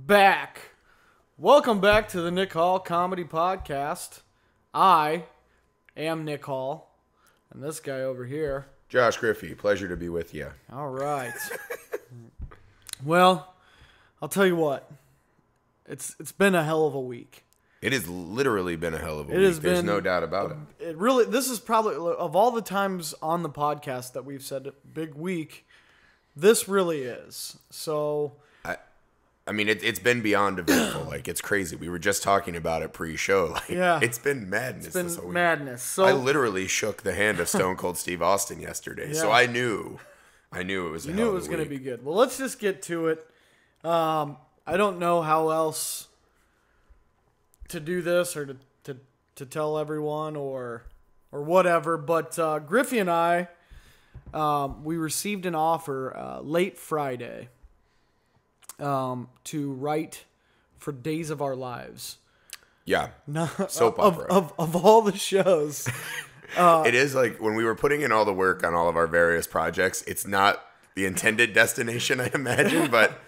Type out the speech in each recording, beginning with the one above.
back. Welcome back to the Nick Hall Comedy Podcast. I am Nick Hall, and this guy over here, Josh Griffey. Pleasure to be with you. All right. Well, I'll tell you what. It's been a hell of a week. It has literally been a hell of a week. There's no doubt about it. This is probably, of all the times on the podcast that we've said big week, this really is. So, I mean, it's been beyond eventful. Like, it's crazy. We were just talking about it pre-show. Like, yeah. It's been madness. It's been this whole week. madness. So I literally shook the hand of Stone Cold Steve Austin yesterday. Yeah. So I knew it was. You knew it was going to be good. Well, let's just get to it. I don't know how else to do this or to tell everyone or whatever, but Griffey and I, we received an offer late Friday to write for Days of Our Lives. Yeah, soap opera. Of all the shows. It is like when we were putting in all the work on all of our various projects, it's not the intended destination, I imagine, but,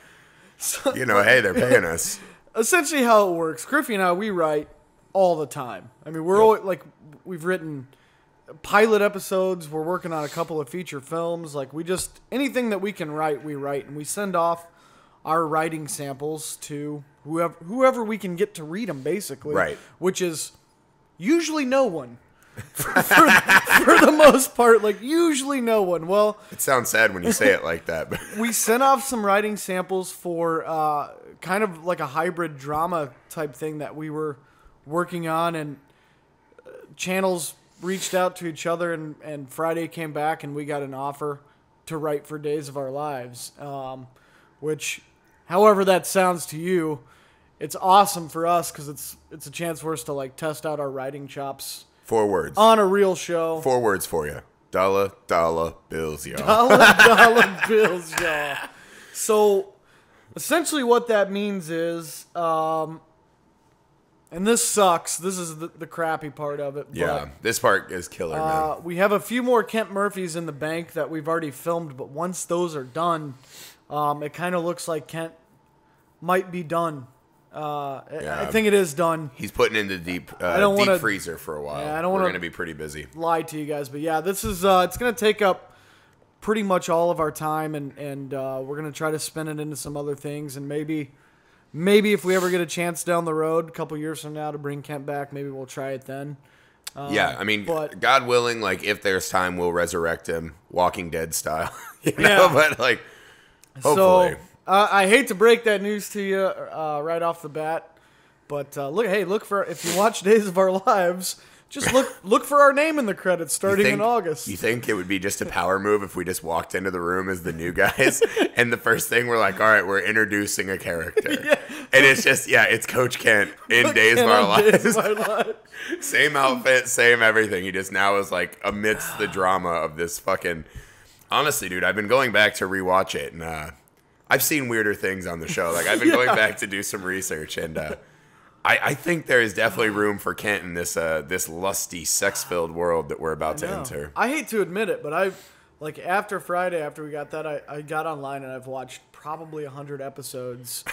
hey, they're paying us. Essentially how it works, Griffey and I, we write all the time. I mean, we're always, like, we've written pilot episodes. We're working on a couple of feature films. Like, anything that we can write, we write. And we send off our writing samples to whoever we can get to read them, basically. Right. Which is usually no one. for the most part, like, usually no one. Well, it sounds sad when you say it like that. But we sent off some writing samples for kind of like a hybrid drama type thing that we were working on, and channels reached out to each other, and Friday came back, and we got an offer to write for Days of Our Lives, which, however that sounds to you, it's awesome for us because it's a chance for us to, like, test out our writing chops. 4 words. On a real show. 4 words for you. Dollar bills, y'all. Dollar bills, y'all. So, essentially what that means is, and this sucks. This is the crappy part of it. Yeah, this part is killer, man. We have a few more Kent Murphys in the bank that we've already filmed, but once those are done, it kind of looks like Kent might be done. I think it is done. He's putting in the deep freezer for a while. Yeah, we're going to be pretty busy. Lie to you guys, but yeah, this is it's going to take up pretty much all of our time, and we're going to try to spin it into some other things, and maybe if we ever get a chance down the road, a couple years from now, to bring Kent back, maybe we'll try it then. Yeah, I mean, but God willing, like, if there's time, we'll resurrect him, Walking Dead style. Yeah. But, like, hopefully. So, I hate to break that news to you right off the bat, but look for, if you watch Days of Our Lives, just look for our name in the credits starting in August. You think it would be just a power move if we just walked into the room as the new guys, and the first thing we're like, all right, we're introducing a character, yeah. And it's just, it's Coach Kent in Days of Our Lives. Same outfit, same everything. He just now is, like, amidst the drama of this fucking. Honestly, dude, I've been going back to rewatch it, and I've seen weirder things on the show. Like, I've been going back to do some research, and I think there is definitely room for Kent in this lusty, sex-filled world that we're about to enter. I hate to admit it, but after Friday, after we got that, I got online and I've watched probably 100 episodes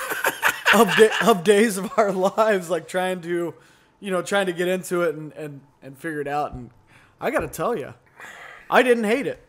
of Days of Our Lives, like, trying to get into it and figure it out. And I got to tell you, I didn't hate it.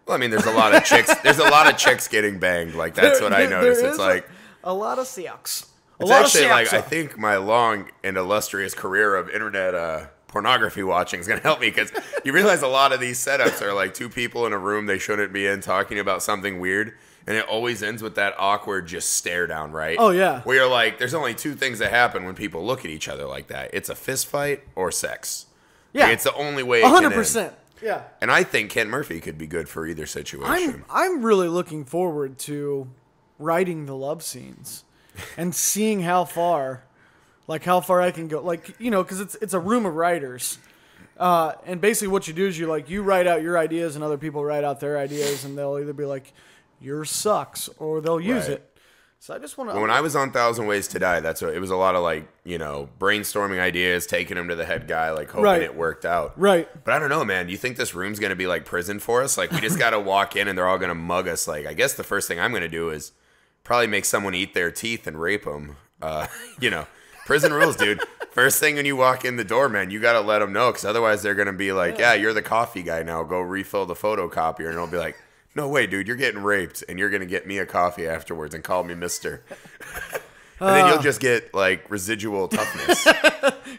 Well, I mean, there's a lot of chicks. There's a lot of chicks getting banged. Like, that's what I noticed. It's like a lot of sex. It's actually like, I think my long and illustrious career of internet pornography watching is going to help me, because you realize a lot of these setups are like 2 people in a room they shouldn't be in talking about something weird, and it always ends with that awkward just stare down, right? Oh, yeah. Where you're like, there's only 2 things that happen when people look at each other like that. It's a fist fight or sex. Yeah. Like, it's the only way it 100%. Can end. Yeah. And I think Kent Murphy could be good for either situation. I'm really looking forward to writing the love scenes and seeing how far I can go. Like, because it's a room of writers. And basically what you do is you write out your ideas and other people write out their ideas, and they'll either be like, yours sucks, or they'll use it. So I just want to. When I was on 1,000 Ways to Die, that's what it was. A lot of, like, brainstorming ideas, taking them to the head guy, like, hoping it worked out. Right. But I don't know, man. Do you think this room's gonna be like prison for us? Like, we just gotta walk in and they're all gonna mug us. Like, I guess the first thing I'm gonna do is probably make someone eat their teeth and rape them. You know, prison rules, dude. First thing when you walk in the door, man, you got to let them know, because otherwise they're going to be like, yeah, you're the coffee guy now. Go refill the photocopier. And it'll be like, no way, dude, you're getting raped, and you're going to get me a coffee afterwards and call me mister. And then you'll just get, like, residual toughness.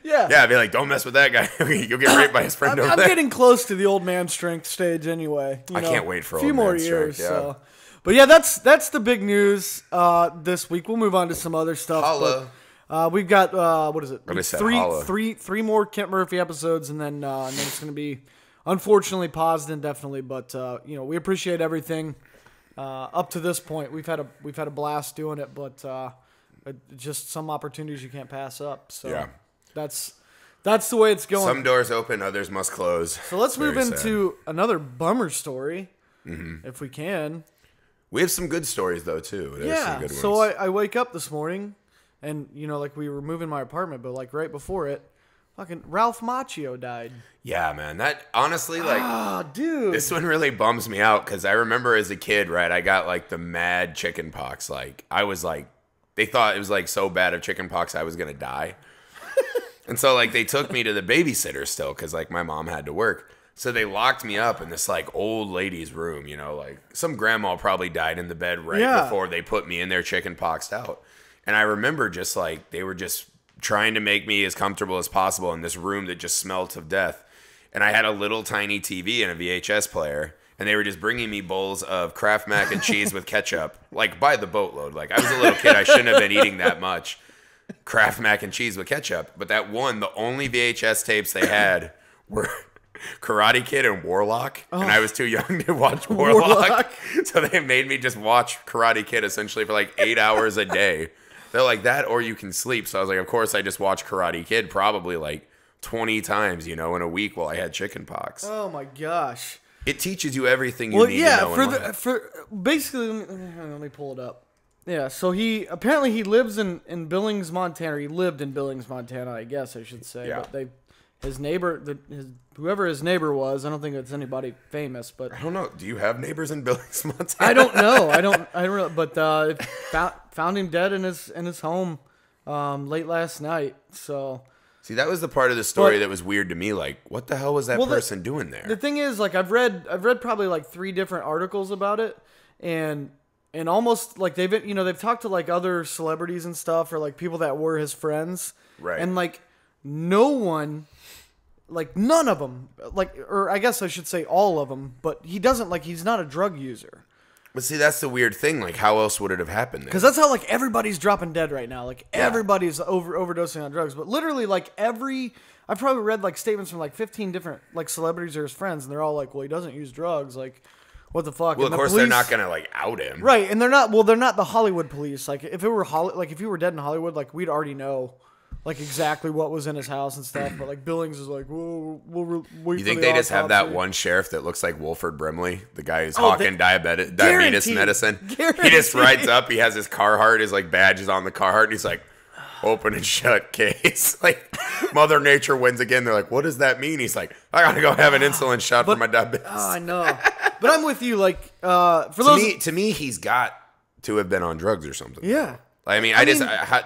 Yeah. Yeah, be like, don't mess with that guy. You'll get raped by his friend over there. I'm getting close to the old man strength stage anyway. I can't wait for a few old more man years. strength, yeah. So. But yeah, that's the big news this week. We'll move on to some other stuff. Holla. But, we've got what is it? Three more Kent Murphy episodes, and then it's going to be unfortunately paused indefinitely. But you know, we appreciate everything up to this point. We've had a blast doing it, but just some opportunities you can't pass up. So yeah. That's the way it's going. Some doors open, others must close. So let's move into another bummer story, if we can. We have some good stories, though, too. There's some good ones. So I wake up this morning, and, you know, like, we were moving my apartment, but, like, right before it, fucking Ralph Macchio died. Yeah, man. That, honestly, like... dude. This one really bums me out, because I remember as a kid, right, I got, like, the mad chicken pox. Like, I was, like... They thought it was, like, so bad of chicken pox I was going to die. And so, like, they took me to the babysitter still, because, like, my mom had to work. So they locked me up in this, like, old lady's room, you know, like, some grandma probably died in the bed before they put me in there chicken poxed out. And I remember just, like, they were just trying to make me as comfortable as possible in this room that just smelled of death. And I had a little tiny TV and a VHS player, and they were just bringing me bowls of Kraft mac and cheese with ketchup, like, by the boatload. Like, I was a little kid, I shouldn't have been eating that much Kraft mac and cheese with ketchup. But that one, the only VHS tapes they had were... Karate Kid and Warlock, and I was too young to watch Warlock. So they made me just watch Karate Kid essentially for like 8 hours a day. They're like, that or you can sleep. So I was like, of course I just watched Karate Kid probably like 20 times, you know, in a week while I had chicken pox. Oh my gosh. It teaches you everything you need to know. For basically, let me pull it up. Yeah, so he lives in Billings, Montana. Or he lived in Billings, Montana, I guess I should say. Yeah. But whoever his neighbor was, I don't think it's anybody famous, but I don't know. Do you have neighbors in Billings, Montana? I don't know. I don't know. But found him dead in his home late last night. So see, that was the part of the story that was weird to me. Like, what the hell was that person doing there? The thing is, like, I've read probably like 3 different articles about it, and almost like they've talked to like other celebrities and stuff, or like people that were his friends, right? And like no one. Like, none of them, like, or I guess I should say all of them, but he's not a drug user. But see, that's the weird thing. Like, how else would it have happened? Because that's how, like, everybody's dropping dead right now. Like, everybody's overdosing on drugs. But literally, like, I've probably read, like, statements from, like, 15 different, like, celebrities or his friends, and they're all like, well, he doesn't use drugs. Like, what the fuck? Well, of course, they're not going to, like, out him. Right, and they're not the Hollywood police. Like, if you were dead in Hollywood, like, we'd already know. Like, exactly what was in his house and stuff, but like Billings is like, we'll wait. You think they just have that one sheriff that looks like Wilford Brimley, the guy who's hawking diabetes medicine? He just rides up. He has his Carhartt, his like badges on the Carhartt, and he's like, open and shut case. Like, Mother Nature wins again. They're like, what does that mean? He's like, I gotta go have an insulin shot for my diabetes. Oh, I know, but I'm with you. Like, to me, he's got to have been on drugs or something. Yeah. I mean,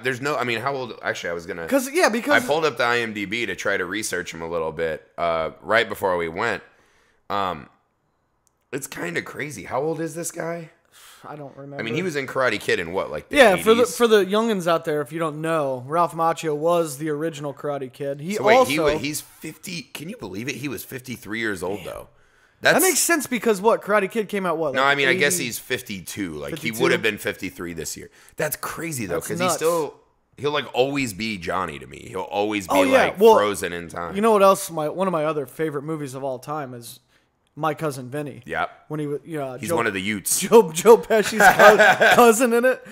there's no, I mean, how old, actually, I was going to. Because I pulled up the IMDb to try to research him a little bit right before we went. It's kind of crazy. How old is this guy? I don't remember. I mean, he was in Karate Kid in what, like the 80s? For the youngins out there, if you don't know, Ralph Macchio was the original Karate Kid. He's 50, can you believe it? He was 53 years old, though. That makes sense because Karate Kid came out what? No, I mean, 80? I guess he's 52. Like 52? He would have been 53 this year. That's crazy though, because he'll like always be Johnny to me. He'll always be frozen in time. You know what else? One of my other favorite movies of all time is My Cousin Vinny. Yeah. When he's one of the Utes. Joe Pesci's cousin in it.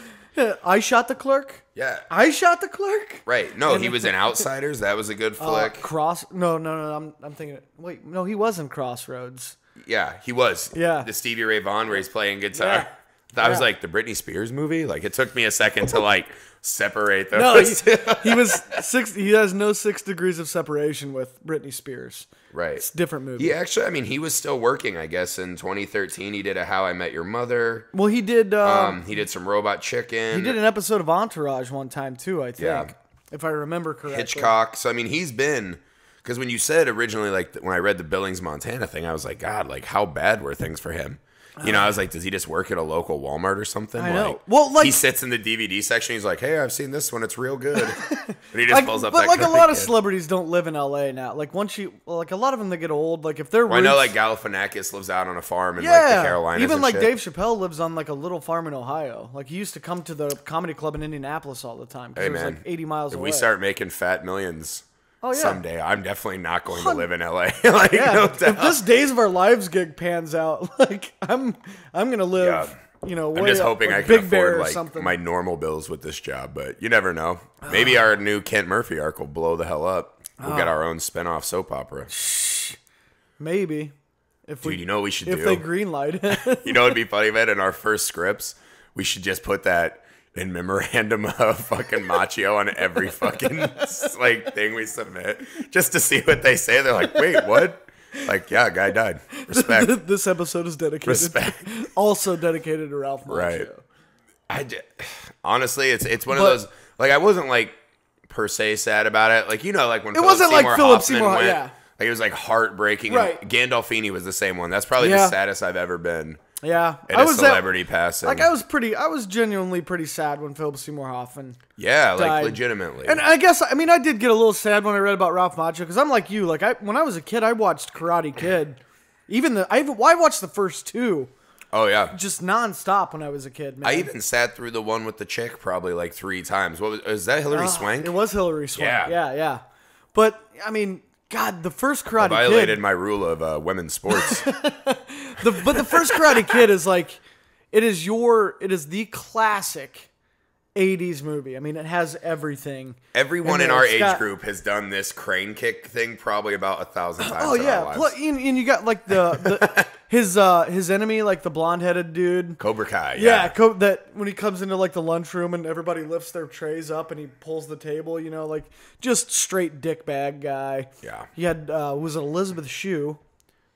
I Shot the Clerk. Yeah. I Shot the Clerk. Right. No, he was in Outsiders. That was a good flick. No. I'm thinking. Wait, no, he was in Crossroads. Yeah, he was. Yeah. The Stevie Ray Vaughan where he's playing guitar. Yeah. I was like, the Britney Spears movie? Like, it took me a second to, like, separate those. No, he was he has no 6 degrees of separation with Britney Spears. Right. It's a different movie. He actually, I mean, he was still working, I guess, in 2013. He did a How I Met Your Mother. Well, he did... he did some Robot Chicken. He did an episode of Entourage one time, too, I think. Yeah. If I remember correctly. Hitchcock. So, I mean, he's been... Because when you said originally, like, when I read the Billings, Montana thing, I was like, God, like, how bad were things for him? You know, I was like, does he just work at a local Walmart or something? I know. Like, well, like... He sits in the DVD section. He's like, hey, I've seen this one. It's real good. And he just pulls up but that like a Karate lot of Kid. celebrities don't live in L.A. now. Like, once you... Like, a lot of them, they get old. Like, if they're Well, I know, like, Galifianakis lives out on a farm in, like, the Carolinas even and like shit. Dave Chappelle lives on, like, a little farm in Ohio. Like, he used to come to the comedy club in Indianapolis all the time. Because Hey, it was, man, like, 80 miles if away. we start making fat millions... Oh, yeah. Someday, I'm definitely not going to live in LA. Like, Yeah, no if doubt. this Days of Our Lives gig pans out, like I'm gonna live, you know. I'm way just up, hoping like I can Big Bear afford or like something. my normal bills with this job, but you never know. Maybe our new Kent Murphy arc will blow the hell up. We'll get our own spin-off soap opera. Maybe if Dude, you know what we should if do? they greenlight it. You know what'd be funny, man? In our first scripts, we should just put that in memorandum of fucking Macchio on every fucking like thing we submit, just to see what they say. They're like, wait, what? Like, yeah, guy died. Respect. This episode is dedicated. Respect. Also dedicated to Ralph Macchio. Right. Honestly, it's one of those. Like, I wasn't like per se sad about it. Like, you know, like when It wasn't like Philip Hoffman Seymour. went, Yeah. like it was like heartbreaking. Right. And Gandolfini was the same one. That's probably Yeah. the saddest I've ever been. Yeah, At a celebrity passing. Like I was genuinely pretty sad when Philip Seymour Hoffman. Yeah, like died. legitimately. And I guess I did get a little sad when I read about Ralph Macchio because I'm like you. Like when I was a kid, I watched Karate Kid. I watched the first 2 Oh yeah. just nonstop when I was a kid. Man. I even sat through the one with the chick probably like 3 times. What was that? Hilary Swank? It was Hilary Swank. Yeah. Yeah. But I mean, God, the first Karate Violated Kid. my rule of women's sports. But the first Karate Kid is like, it is the classic 80s movie. I mean, it has everything. Everyone And in our it's age got- group has done this crane kick thing probably about 1,000 times. Oh in yeah, our lives. and you got like his enemy, like the blonde-headed dude. Cobra Kai. Yeah, that when he comes into like the lunchroom and everybody lifts their trays up and he pulls the table, you know, like just straight dickbag guy. Yeah. He had was it Elizabeth Shue?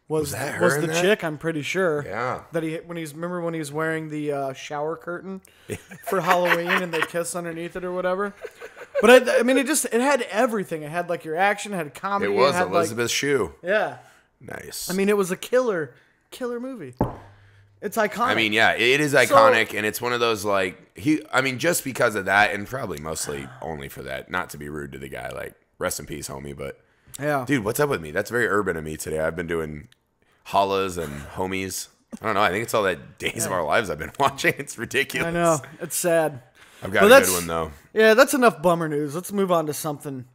Was that her in the that? chick? I'm pretty sure. Yeah. That remember when he was wearing the shower curtain for Halloween and they kiss underneath it or whatever. But I mean, it had everything. It had like your action, it had comedy. It was had, Elizabeth Shue. Yeah. Nice. I mean, it was a killer movie. It's iconic. I mean, yeah, it is iconic, and it's one of those like just because of that, and probably mostly only for that. Not to be rude to the guy, like rest in peace, homie. But yeah, dude, what's up with me? That's very urban of me today. I've been doing hollahs and homies. I don't know. I think it's all that Days of Our Lives I've been watching. It's ridiculous. I know. It's sad. I've got a good one though. Yeah, that's enough bummer news. Let's move on to something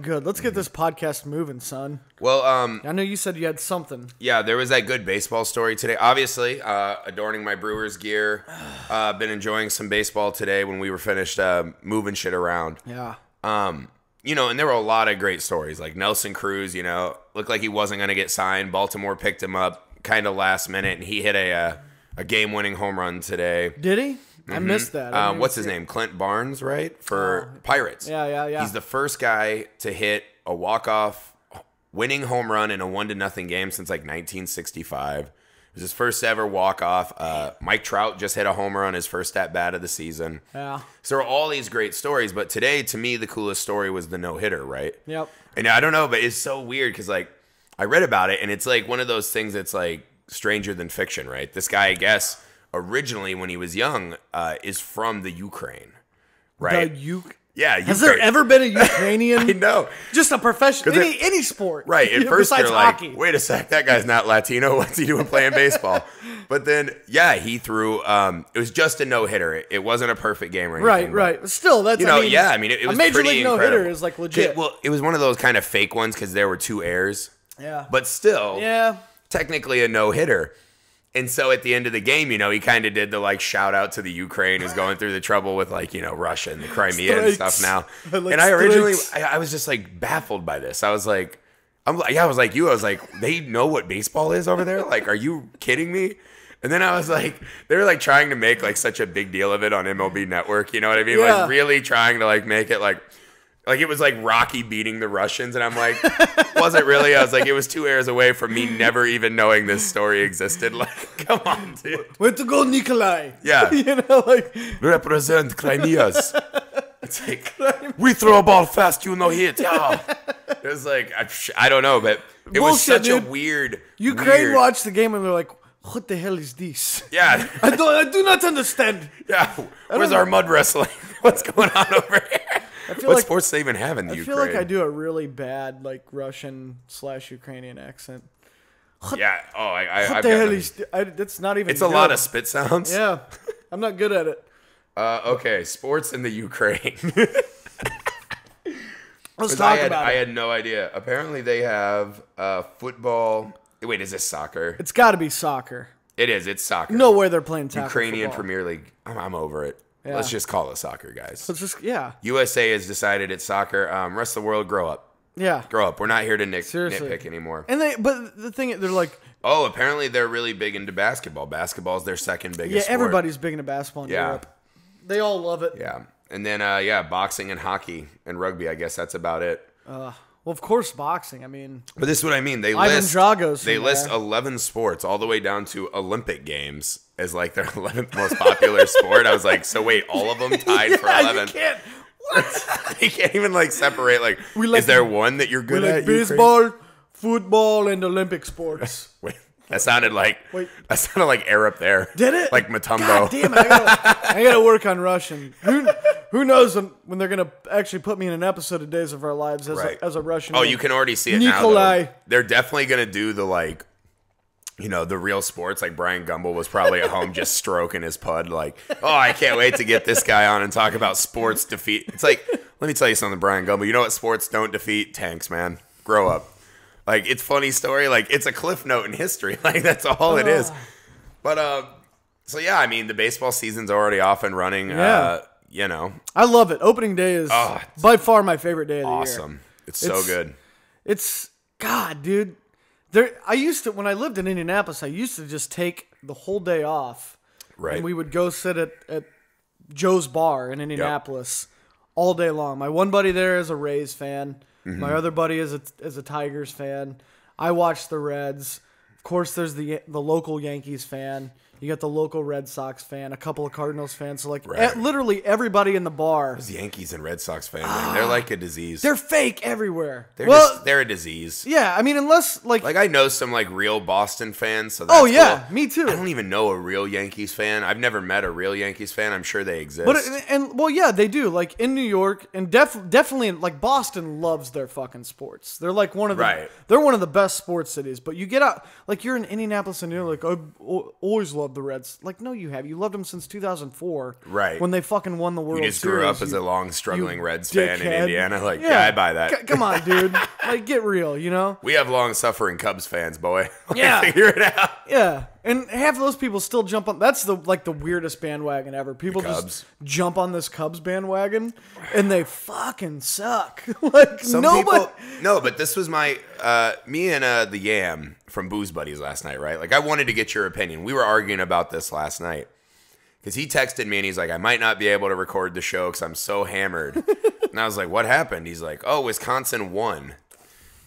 good. Let's get this podcast moving, son. Well, I know you said you had something. yeah, there was that good baseball story today. Obviously, adorning my Brewers gear. Been enjoying some baseball today when we were finished moving shit around. Yeah. And there were a lot of great stories. Like Nelson Cruz, looked like he wasn't going to get signed. Baltimore picked him up kind of last minute, and he hit a game-winning home run today. Did he? I missed that. I didn't What's even his see name? Clint Barnes, right? For Pirates. Yeah. He's the first guy to hit a walk-off winning home run in a 1-0 game since like 1965. It was his first ever walk-off. Mike Trout just hit a homer on his first at-bat of the season. Yeah. So there are all these great stories, but today, to me, the coolest story was the no-hitter, right? Yep. And I don't know, but it's so weird because, like, I read about it, and it's like one of those things that's like stranger than fiction, right? This guy, I guess, originally when he was young, is from the Ukraine, right? Yeah, Has there ever been a Ukrainian? I know. Just a professional, any sport. Right. At first, besides you're like, hockey. wait a sec, that guy's not Latino. What's he doing playing baseball? But then, yeah, he threw, it was just a no-hitter. It wasn't a perfect game or anything. Right. But still, that's, it was a major pretty league incredible. no-hitter is like legit. Well, it was one of those kind of fake ones because there were 2 errors. Yeah. But still, yeah, technically a no-hitter. And so at the end of the game, he kind of did the like shout out to the Ukraine who's going through the trouble with like, Russia and the Crimea and stuff now. And I originally, I was just like baffled by this. I was like, I was like, they know what baseball is over there? Like, are you kidding me? And then I was like, they were like trying to make like such a big deal of it on MLB Network. You know what I mean? Yeah. Like really trying to like make it like it was like Rocky beating the Russians. And I'm like, wasn't really. I was like, it was 2 hours away from me never even knowing this story existed. Like, come on, dude. Way to go, Nikolai. Yeah. You know, like. Represent Crimea's. It's like, we throw a ball fast, you no hit. Yeah. It was like, I don't know, but it was such dude. a weird. Ukraine watched the game and they're like, what the hell is this? Yeah. I do not understand. Yeah. Where's our mud wrestling? What's going on over here? What sports do they even have in the Ukraine? I feel like I do a really bad like Russian/Ukrainian accent. Yeah. Oh, what the hell is? That's not even. It's a lot of spit sounds. Yeah, I'm not good at it. Okay, sports in the Ukraine. Let's talk about it. I had no idea. Apparently, they have football. Wait, is this soccer? It's got to be soccer. It is. It's soccer. No way they're playing tackle Ukrainian football. Premier League. I'm over it. Yeah. Let's just call it soccer, guys. Let's just USA has decided it's soccer. Rest of the world, grow up. Yeah. Grow up. We're not here to Seriously. nitpick anymore. And but the thing, they're like, oh, apparently they're really big into basketball. Basketball is their second biggest sport. Everybody's big into basketball in Europe. They all love it. Yeah. And then, boxing and hockey and rugby. I guess that's about it. Well, of course, boxing. I mean, but this is what I mean. They Ivan Drago's list 11 sports all the way down to Olympic Games as like their 11th most popular sport. I was like, so wait, all of them tied for 11th? You can't. What? You can't even like separate. Like, is there one that you're good at? Like baseball, football, and Olympic sports. Wait. That sounded like Arab there. Did it? Like Matumbo. God damn it! I gotta work on Russian. Who knows when they're gonna actually put me in an episode of Days of Our Lives as a Russian? Oh, you can already see it Nikolai. now. Though. They're definitely gonna do the like, the real sports. Like Brian Gumble was probably at home just stroking his pud. Like, oh, I can't wait to get this guy on and talk about sports defeat. It's like, let me tell you something, Brian Gumble. You know what sports don't defeat? Tanks, man. Grow up. Like, it's funny story. Like, it's a cliff note in history. Like, that's all it is. But, so yeah, I mean, the baseball season's already off and running. Yeah. I love it. Opening day is by far my favorite day of the year. Awesome. It's so good. It's, God, dude. When I lived in Indianapolis, I used to just take the whole day off. Right. And we would go sit at Joe's Bar in Indianapolis all day long. My one buddy there is a Rays fan. Mm-hmm. My other buddy is a Tigers fan. I watch the Reds. Of course, there's the local Yankees fan. You got the local Red Sox fan, a couple of Cardinals fans. So, like, literally everybody in the bar. Those Yankees and Red Sox fans, man, they're like a disease. They're fake everywhere. They're a disease. Yeah, I mean, unless, like I know some, like, real Boston fans. So that's cool. Me too. I don't even know a real Yankees fan. I've never met a real Yankees fan. I'm sure they exist. But, they do. Like, in New York, and definitely, like, Boston loves their fucking sports. They're, like, they're one of the best sports cities. But you get out, like, you're in Indianapolis and you're like, I've always loved the Reds. Like, no, you have. You loved them since 2004. Right. When they fucking won the World Series. You just grew up as a long, struggling Reds fan in Indiana. Like, I buy that. Come on, dude. Like, get real, you know? We have long-suffering Cubs fans, boy. Yeah. Figure it out. Yeah. And half of those people still jump on. That's the weirdest bandwagon ever. People just jump on this Cubs bandwagon, and they fucking suck. Like, nobody. No, but this was my me and the Yam from Booze Buddies last night, right? Like, I wanted to get your opinion. We were arguing about this last night because he texted me and he's like, I might not be able to record the show because I'm so hammered. And I was like, what happened? He's like, oh, Wisconsin won.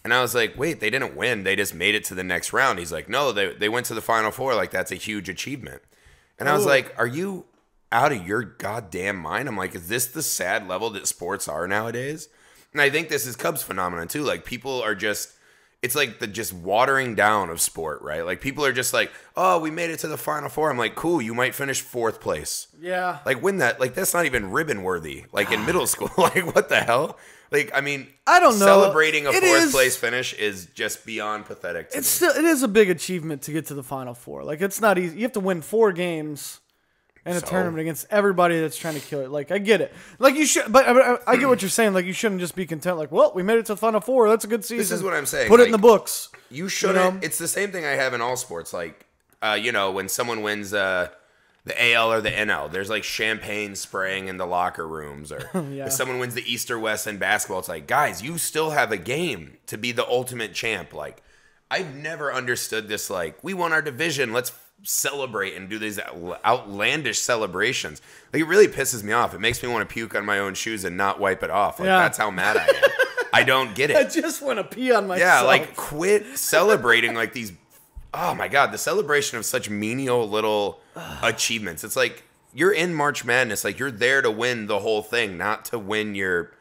And I was like, wait, they didn't win. They just made it to the next round. He's like, no, they went to the Final Four. Like, that's a huge achievement. And I was like, are you out of your goddamn mind? I'm like, is this the sad level that sports are nowadays? And I think this is Cubs phenomenon too. Like, people are just, it's like the just watering down of sport, right? Like, people are just like, oh, we made it to the Final Four. I'm like, cool, you might finish 4th place. Yeah. Like, win that. Like, that's not even ribbon worthy. Like, in middle school. Like, what the hell? Like, I mean, I don't know. Celebrating a 4th place finish is just beyond pathetic to me. It is a big achievement to get to the Final Four. Like, it's not easy. You have to win 4 games in a tournament against everybody that's trying to kill it. Like, I get it. Like, you should, but I get what you're saying. Like, you shouldn't just be content. Like, well, we made it to the Final Four. That's a good season. This is what I'm saying. Put it in the books. You shouldn't. It's the same thing I have in all sports. Like, when someone wins the AL or the NL, there's like champagne spraying in the locker rooms, or if someone wins the East or West in basketball, it's like, guys, you still have a game to be the ultimate champ. Like, I've never understood this, like, we won our division, let's celebrate and do these outlandish celebrations. Like, it really pisses me off. It makes me want to puke on my own shoes and not wipe it off. Like, that's how mad I am. I don't get it. I just want to pee on myself. Yeah, like, quit celebrating like these. Oh my God, the celebration of such menial little achievements. It's like, you're in March Madness. Like, you're there to win the whole thing, not to win your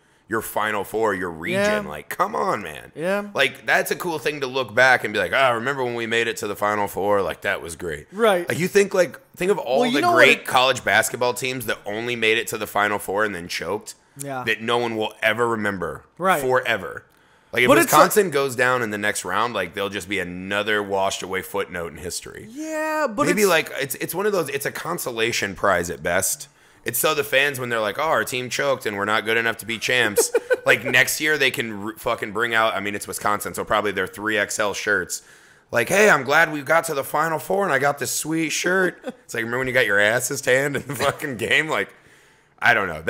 Final Four, your region. Yeah. Like, come on, man. Yeah. Like, that's a cool thing to look back and be like, remember when we made it to the Final Four? Like, that was great. Right. Like, you think of all the great college basketball teams that only made it to the Final Four and then choked. Yeah. That no one will ever remember. Right. Forever. Like, if Wisconsin goes down in the next round, like, they'll just be another washed away footnote in history. Yeah, but maybe it's one of those. It's a consolation prize at best. It's so the fans, when they're like, our team choked and we're not good enough to be champs, like, next year they can fucking bring out, I mean, it's Wisconsin, so probably their 3XL shirts. Like, hey, I'm glad we got to the Final Four and I got this sweet shirt. It's like, remember when you got your asses tanned in the fucking game? Like, I don't know.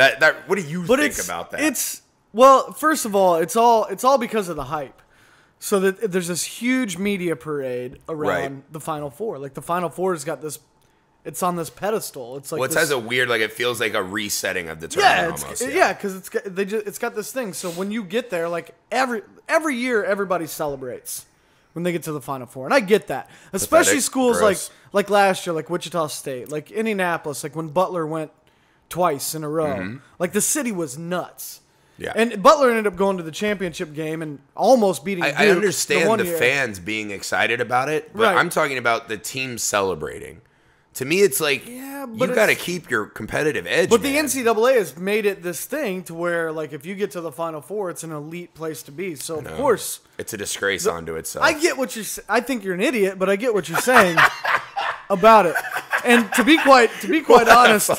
What do you think about that? Well, first of all, it's all because of the hype. So that there's this huge media parade around the Final Four. Like, the Final Four has got this. It's on this pedestal. It's like it has a weird, like, it feels like a resetting of the tournament almost. Yeah, because it's got this thing. So when you get there, like, every year, everybody celebrates when they get to the Final Four, and I get that. Especially schools like last year, like Wichita State, like Indianapolis, like when Butler went twice in a row. Mm-hmm. Like, the city was nuts. Yeah. And Butler ended up going to the championship game and almost beating Duke. I understand the fans being excited about it, but I'm talking about the team celebrating. To me, it's like, you got to keep your competitive edge. But the NCAA has made it this thing to where, like, if you get to the Final Four, it's an elite place to be. So, of course, it's a disgrace unto itself. I get what you're saying. I think you're an idiot, but I get what you're saying about it. And to be quite honest,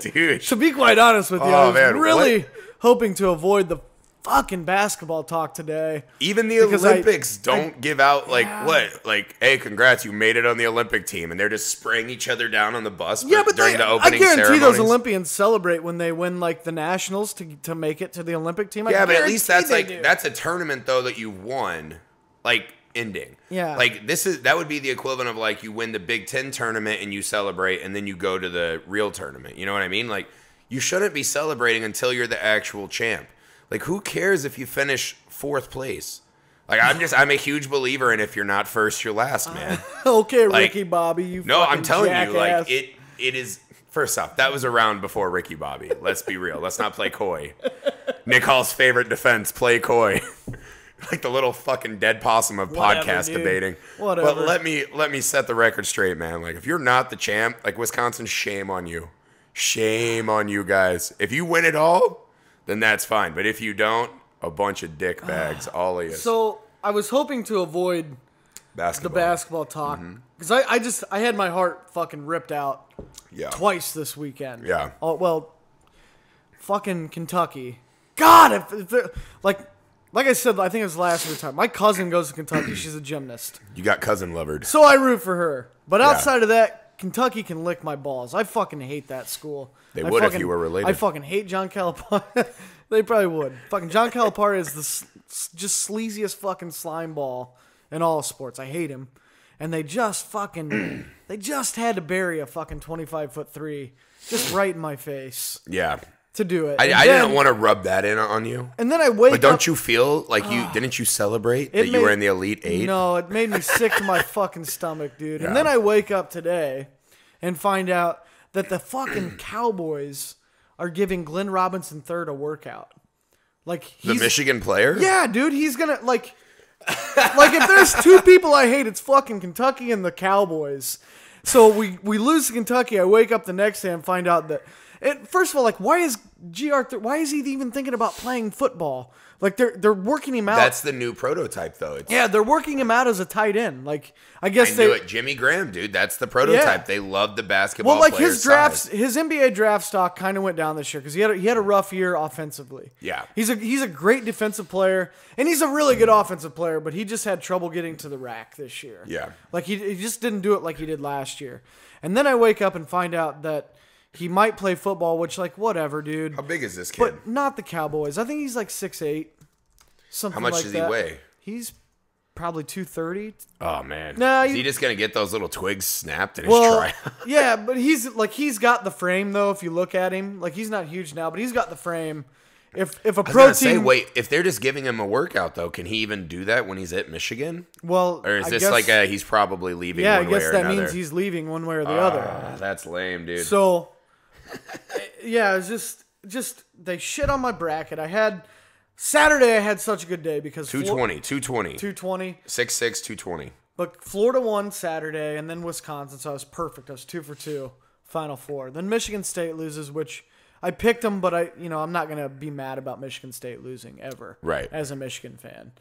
dude. To be quite honest with you, I was really hoping to avoid the fucking basketball talk today. Even the Olympics don't give out, like, what? Like, hey, congrats, you made it on the Olympic team. And they're just spraying each other down on the bus during the opening ceremonies. I guarantee those Olympians celebrate when they win, like, the nationals to make it to the Olympic team. Yeah, but at least that's a tournament, though, that you won, like, ending. Yeah. Like, that would be the equivalent of, like, you win the Big Ten tournament and you celebrate and then you go to the real tournament. You know what I mean? Like, you shouldn't be celebrating until you're the actual champ. Like, who cares if you finish 4th place? Like, I'm a huge believer in if you're not first, you're last, man. Okay, like, Ricky Bobby, I'm telling jackass. you, like, it is. First off, that was around before Ricky Bobby. Let's be real. Let's not play coy. Nick Hall's favorite defense: play coy. Like the little fucking dead possum of podcast debating. Whatever. But let me set the record straight, man. Like, if you're not the champ, like, Wisconsin, shame on you. Shame on you guys. If you win it all, then that's fine. But if you don't, a bunch of dick bags, all of you. So I was hoping to avoid the basketball talk because I had my heart fucking ripped out twice this weekend. Yeah. Oh, well, fucking Kentucky. God, like I said, I think it was last time. My cousin goes to Kentucky. She's a gymnast. You got cousin lovered. So I root for her. But outside of that, Kentucky can lick my balls. I fucking hate that school. They would if you were related. I fucking hate John Calipari. They probably would. Fucking John Calipari is the just sleaziest fucking slime ball in all sports. I hate him. And they just fucking, they just had to bury a fucking 25-foot three just right in my face. Yeah. To do it. I didn't want to rub that in on you. And then I wake up. But don't you feel like didn't you celebrate that you were in the Elite Eight? No, it made me sick to my fucking stomach, dude. Yeah. And then I wake up today and find out that the fucking Cowboys are giving Glenn Robinson III a workout. Like, the Michigan player? Yeah, dude. He's going to, like if there's two people I hate, it's fucking Kentucky and the Cowboys. So we lose to Kentucky. I wake up the next day and find out that, first of all, like, why is why is he even thinking about playing football? Like, they're working him out. That's the new prototype, though. They're working him out as a tight end. Like, I guess I knew it. Jimmy Graham, dude. That's the prototype. Yeah. They love the basketball. Well, like his NBA draft stock kind of went down this year because he had a rough year offensively. Yeah, he's a great defensive player and he's a really good offensive player, but he just had trouble getting to the rack this year. Yeah, like he just didn't do it like he did last year. And then I wake up and find out that he might play football, which, like, whatever, dude. How big is this kid? But not the Cowboys. I think he's like 6'8", something like that. How much does he weigh? He's probably 230. Oh man, Nah, is he just gonna get those little twigs snapped in his try? Yeah, but he's got the frame though. If you look at him, like he's not huge now, but he's got the frame. If a pro team, wait, if they're just giving him a workout though, can he even do that when he's at Michigan? Well, or is I this guess, like he's probably leaving? Yeah, one I guess way or that another? means he's leaving one way or the other. That's lame, dude. So, yeah, it's just they shit on my bracket. Saturday I had such a good day because 220. 6'6", 220. But Florida won Saturday, and then Wisconsin, so I was perfect. I was 2 for 2, Final Four. Then Michigan State loses, which I picked them, but I'm not gonna be mad about Michigan State losing ever, right? As a Michigan fan.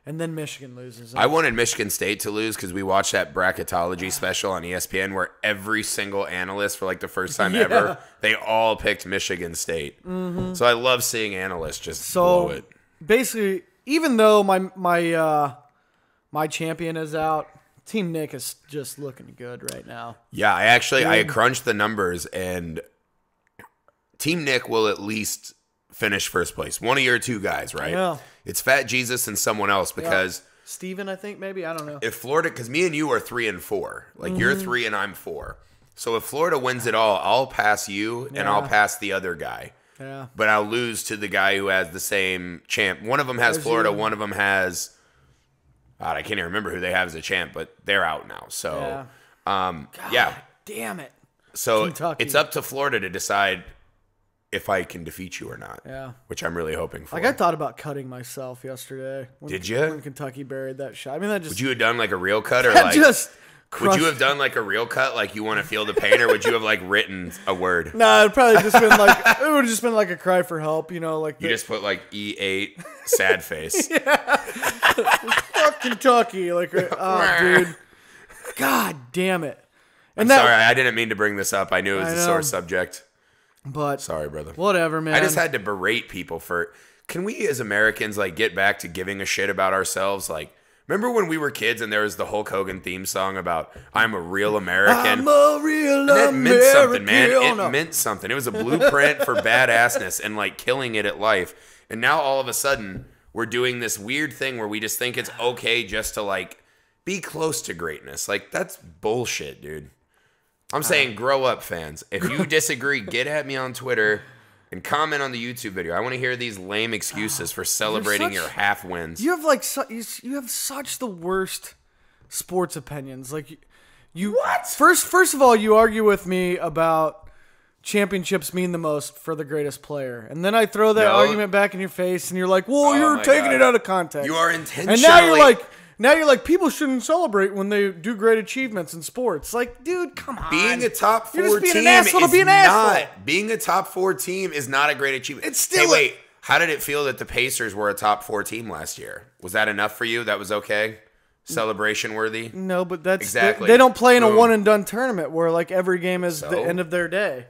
And then Michigan loses. I wanted Michigan State to lose because we watched that bracketology special on ESPN where every single analyst for like the first time ever, they all picked Michigan State. Mm-hmm. So I love seeing analysts just blow it. Basically, even though my champion is out, Team Nick is just looking good right now. Yeah, I crunched the numbers, and Team Nick will at least finish first place. One of your two guys, right? Yeah. It's Fat Jesus and someone else because Steven, I think maybe, I don't know. If Florida, because me and you are 3 and 4, like you're 3 and I'm 4. So if Florida wins it all, I'll pass you and I'll pass the other guy. Yeah. But I'll lose to the guy who has the same champ. One of them has Florida. One of them has, God, I can't even remember who they have as a champ, but they're out now. So, God, damn it. So Kentucky. It's up to Florida to decide if I can defeat you or not. Yeah. Which I'm really hoping for. Like, I thought about cutting myself yesterday. Did you? When Kentucky buried that shot. I mean, that just... Would you have done like a real cut or like... Would you have done like a real cut, like you want to feel the pain, or would you have like written a word? Nah, it'd probably just been like it would have just been like a cry for help, like you just put like E8 sad face. Fuck Kentucky, like dude, God damn it! And sorry, I didn't mean to bring this up. I knew it was a sore subject, but sorry, brother. Whatever, man. I just had to berate people for. Can we as Americans like get back to giving a shit about ourselves, like? Remember when we were kids and there was the Hulk Hogan theme song about I'm a real American? I'm a real American. It meant something, man. Oh, It meant something. It was a blueprint for badassness and like killing it at life. And now all of a sudden we're doing this weird thing where we just think it's okay just to like be close to greatness. Like that's bullshit, dude. I'm saying grow up, fans. If you disagree, get at me on Twitter. And comment on the YouTube video. I want to hear these lame excuses for celebrating your half wins. You have like you have such the worst sports opinions. Like you what? First of all, you argue with me about championships mean the most for the greatest player, and then I throw that argument back in your face, and you're like, "Well, you're taking it out of context." You are intentionally. And now you're like, people shouldn't celebrate when they do great achievements in sports. Like, dude, come on. Being a top 4 you're just being team an asshole to be an asshole. Being a top 4 team is not a great achievement. It's still. Hey, wait. How did it feel that the Pacers were a top 4 team last year? Was that enough for you? That was okay? Celebration worthy? No, but that's exactly. They don't play in a one and done tournament where like every game is the end of their day.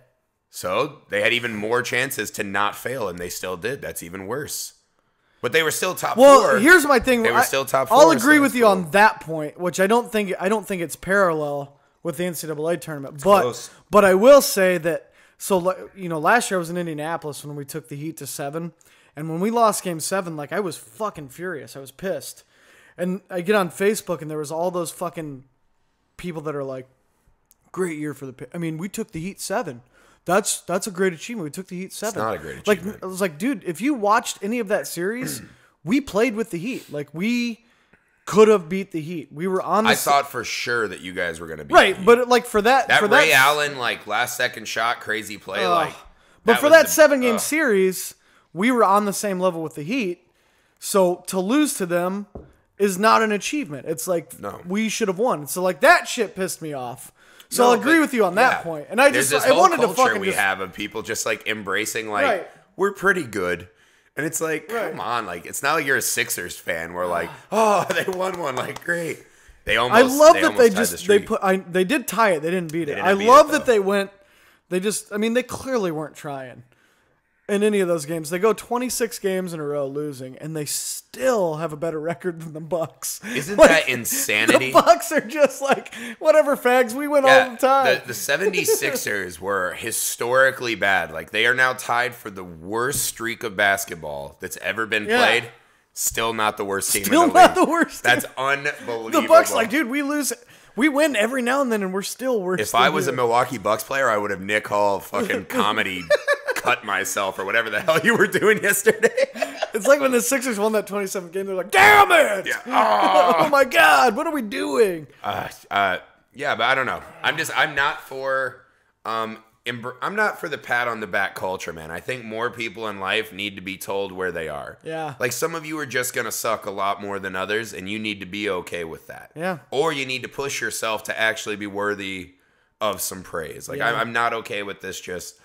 So they had even more chances to not fail, and they still did. That's even worse. But they were still top 4. Well, here's my thing. They were still top 4. I'll agree with you on that point, which I don't think it's parallel with the NCAA tournament. But I will say that last year I was in Indianapolis when we took the Heat to 7, and when we lost Game 7, like I was fucking furious. I was pissed, and I get on Facebook and there was all those fucking people that are like, "Great year for the." I mean, we took the Heat 7. That's a great achievement. We took the Heat 7. It's not a great achievement. Like I was like, dude, if you watched any of that series, we played with the Heat. Like we could have beat the Heat. We were on. I thought for sure that you guys were going to beat. Right, the Heat. but like for that Ray Allen like last second shot, crazy play, But for that 7-game series, we were on the same level with the Heat. So to lose to them is not an achievement. It's like we should have won. So like that shit pissed me off. So I'll agree with you on that point. And I wanted to fucking we have of people just like embracing we're pretty good. And it's like, come on, like it's not like you're a Sixers fan where like, oh, they won one, like great. They almost I love that they did tie it, they didn't beat it. I love that they went they clearly weren't trying. In any of those games, they go 26 games in a row losing, and they still have a better record than the Bucks. Isn't that insanity? The Bucks are just like, whatever, fags, we win all the time. The 76ers were historically bad. Like, they are now tied for the worst streak of basketball that's ever been played. Still not the worst team Still in the not league. the worst. That's unbelievable. The Bucks, dude, we win every now and then, and we're still worse. If I was a Milwaukee Bucks player, I would have Nick Hall fucking comedy cut myself or whatever the hell you were doing yesterday. It's like when the Sixers won that 27th game, they're like, damn it! Yeah. Oh my God, what are we doing? Yeah, but I don't know. I'm not for the pat on the back culture, man. I think more people in life need to be told where they are. Yeah. Like some of you are just going to suck a lot more than others, and you need to be okay with that. Yeah. Or you need to push yourself to actually be worthy of some praise. Like I'm not okay with this just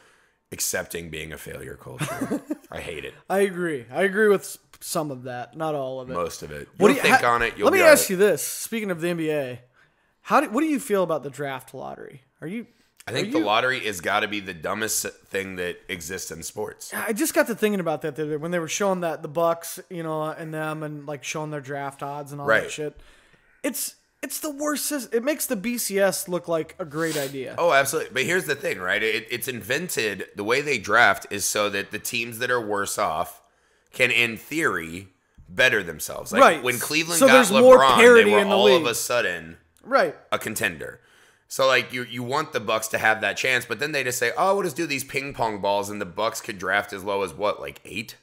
accepting being a failure culture. I hate it. I agree. I agree with some of that, not all of it. Most of it. You'll think on it. You'll let me be ask right. you this. Speaking of the NBA, what do you feel about the draft lottery? I think the lottery has got to be the dumbest thing that exists in sports. I just got to thinking about that the other day when they were showing that the Bucks, and them, and like showing their draft odds and all that shit. It's the worst. It makes the BCS look like a great idea. Oh, absolutely. But here's the thing, right? It's invented, the way they draft is so that the teams that are worse off can, in theory, better themselves. Like right. when Cleveland so got there's LeBron, more parity they were in the all league. of a sudden right. a contender. So like you want the Bucks to have that chance, but then they just say, "Oh, we'll just do these ping pong balls," and the Bucks could draft as low as what, like 8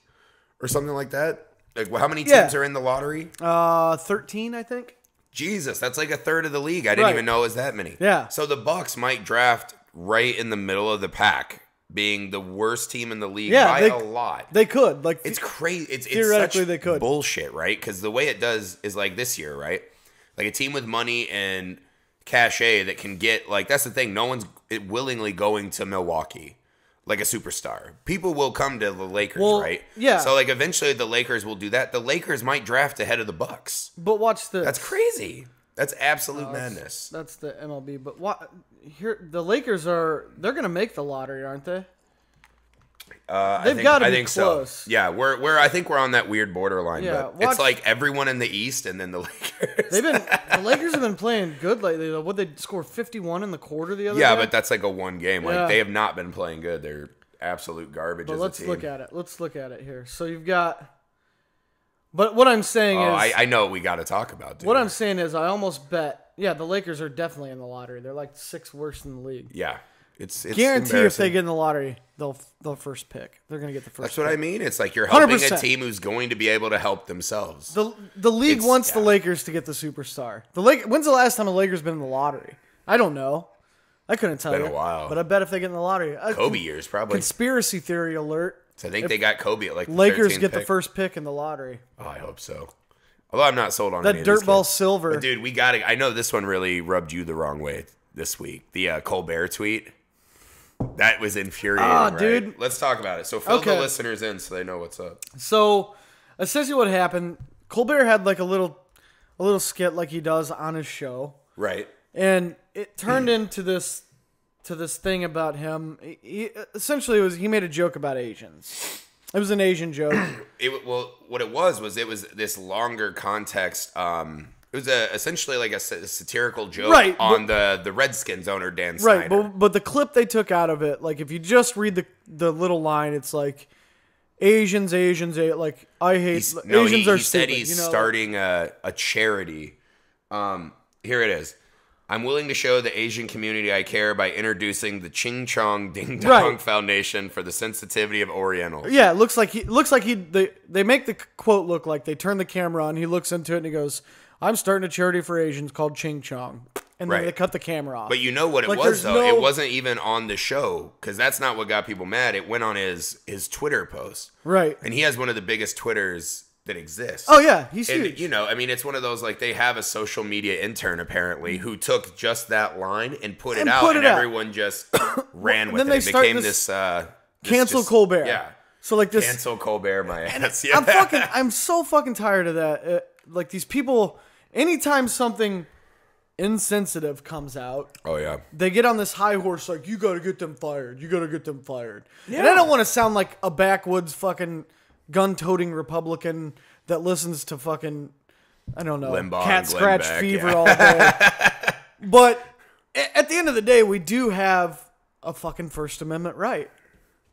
or something like that. Like, how many teams are in the lottery? 13, I think. Jesus, that's like a third of the league. I didn't even know it was that many. Yeah. So the Bucks might draft right in the middle of the pack, being the worst team in the league by a lot. They could. Like it's crazy. It's theoretically such they could. Bullshit, right? Because the way it does is like this year, right? Like a team with money and cachet that can get, like, that's the thing. No one's willingly going to Milwaukee like a superstar. People will come to the Lakers, right? Yeah. So like eventually the Lakers will do that. The Lakers might draft ahead of the Bucks. But watch this. That's crazy. That's absolute madness. That's the MLB. But the Lakers they're going to make the lottery, aren't they? They've got to be close. So. Yeah, I think we're on that weird borderline. Yeah, but it's like everyone in the East and then the Lakers. The Lakers have been playing good lately. Though. What, they scored 51 in the quarter the other day? Yeah, but that's like a one game. Like Yeah. they have not been playing good. They're absolute garbage. But as let's a team. look at it. Let's look at it here. So you've got. But what I'm saying is, I know what we got to talk about. Dude. What I'm saying is, I almost bet. Yeah, the Lakers are definitely in the lottery. They're like 6th worst in the league. Yeah. It's guarantee if they get in the lottery, they'll first pick. They're gonna get the first. That's pick. what I mean. It's like you're helping 100%. a team who's going to be able to help themselves. The league wants the Lakers to get the superstar. When's the last time the Lakers been in the lottery? I don't know. I couldn't tell you. Been a while. But I bet if they get in the lottery, Kobe years probably. Conspiracy theory alert. So I think they got Kobe at like the Lakers 13th get pick. the first pick in the lottery. Oh, I hope so. Although I'm not sold on That any of these dirtball kids. Silver. But dude, we got to. I know this one really rubbed you the wrong way this week. The Colbert tweet. That was infuriating, right? Dude. Let's talk about it. So fill the listeners in so they know what's up. So, essentially what happened, Colbert had like a little skit like he does on his show. Right. And it turned into this thing about him. Essentially he made a joke about Asians. It was an Asian joke. What it was this longer context. It was essentially like a satirical joke on the Redskins owner, Dan Snyder. Right, but the clip they took out of it, like if you just read the little line, it's like Asians, like I hate Asians are he said stupid. He's starting a charity. Here it is. I'm willing to show the Asian community I care by introducing the Ching Chong Ding Dong Foundation for the Sensitivity of Orientals. Yeah, it looks like they make the quote look like they turn the camera on, he looks into it and he goes, I'm starting a charity for Asians called Ching Chong. And then they cut the camera off. But you know what it was, though? It wasn't even on the show, because that's not what got people mad. It went on his Twitter post. Right. And he has one of the biggest Twitters that exists. Oh, yeah. He's huge. You know, I mean, it's one of those, like, they have a social media intern, apparently, who took just that line and put it out, and everyone just ran with it. It became this... Cancel Colbert. Yeah. So, like this... Cancel Colbert, my ass. Yeah. I'm so fucking tired of that. Like, these people... Anytime something insensitive comes out, they get on this high horse like, you gotta get them fired. You gotta get them fired. Yeah. And I don't want to sound like a backwoods fucking gun-toting Republican that listens to fucking, I don't know, Limbaugh Cat Scratch Beck, Fever all day. But at the end of the day, we do have a fucking First Amendment right.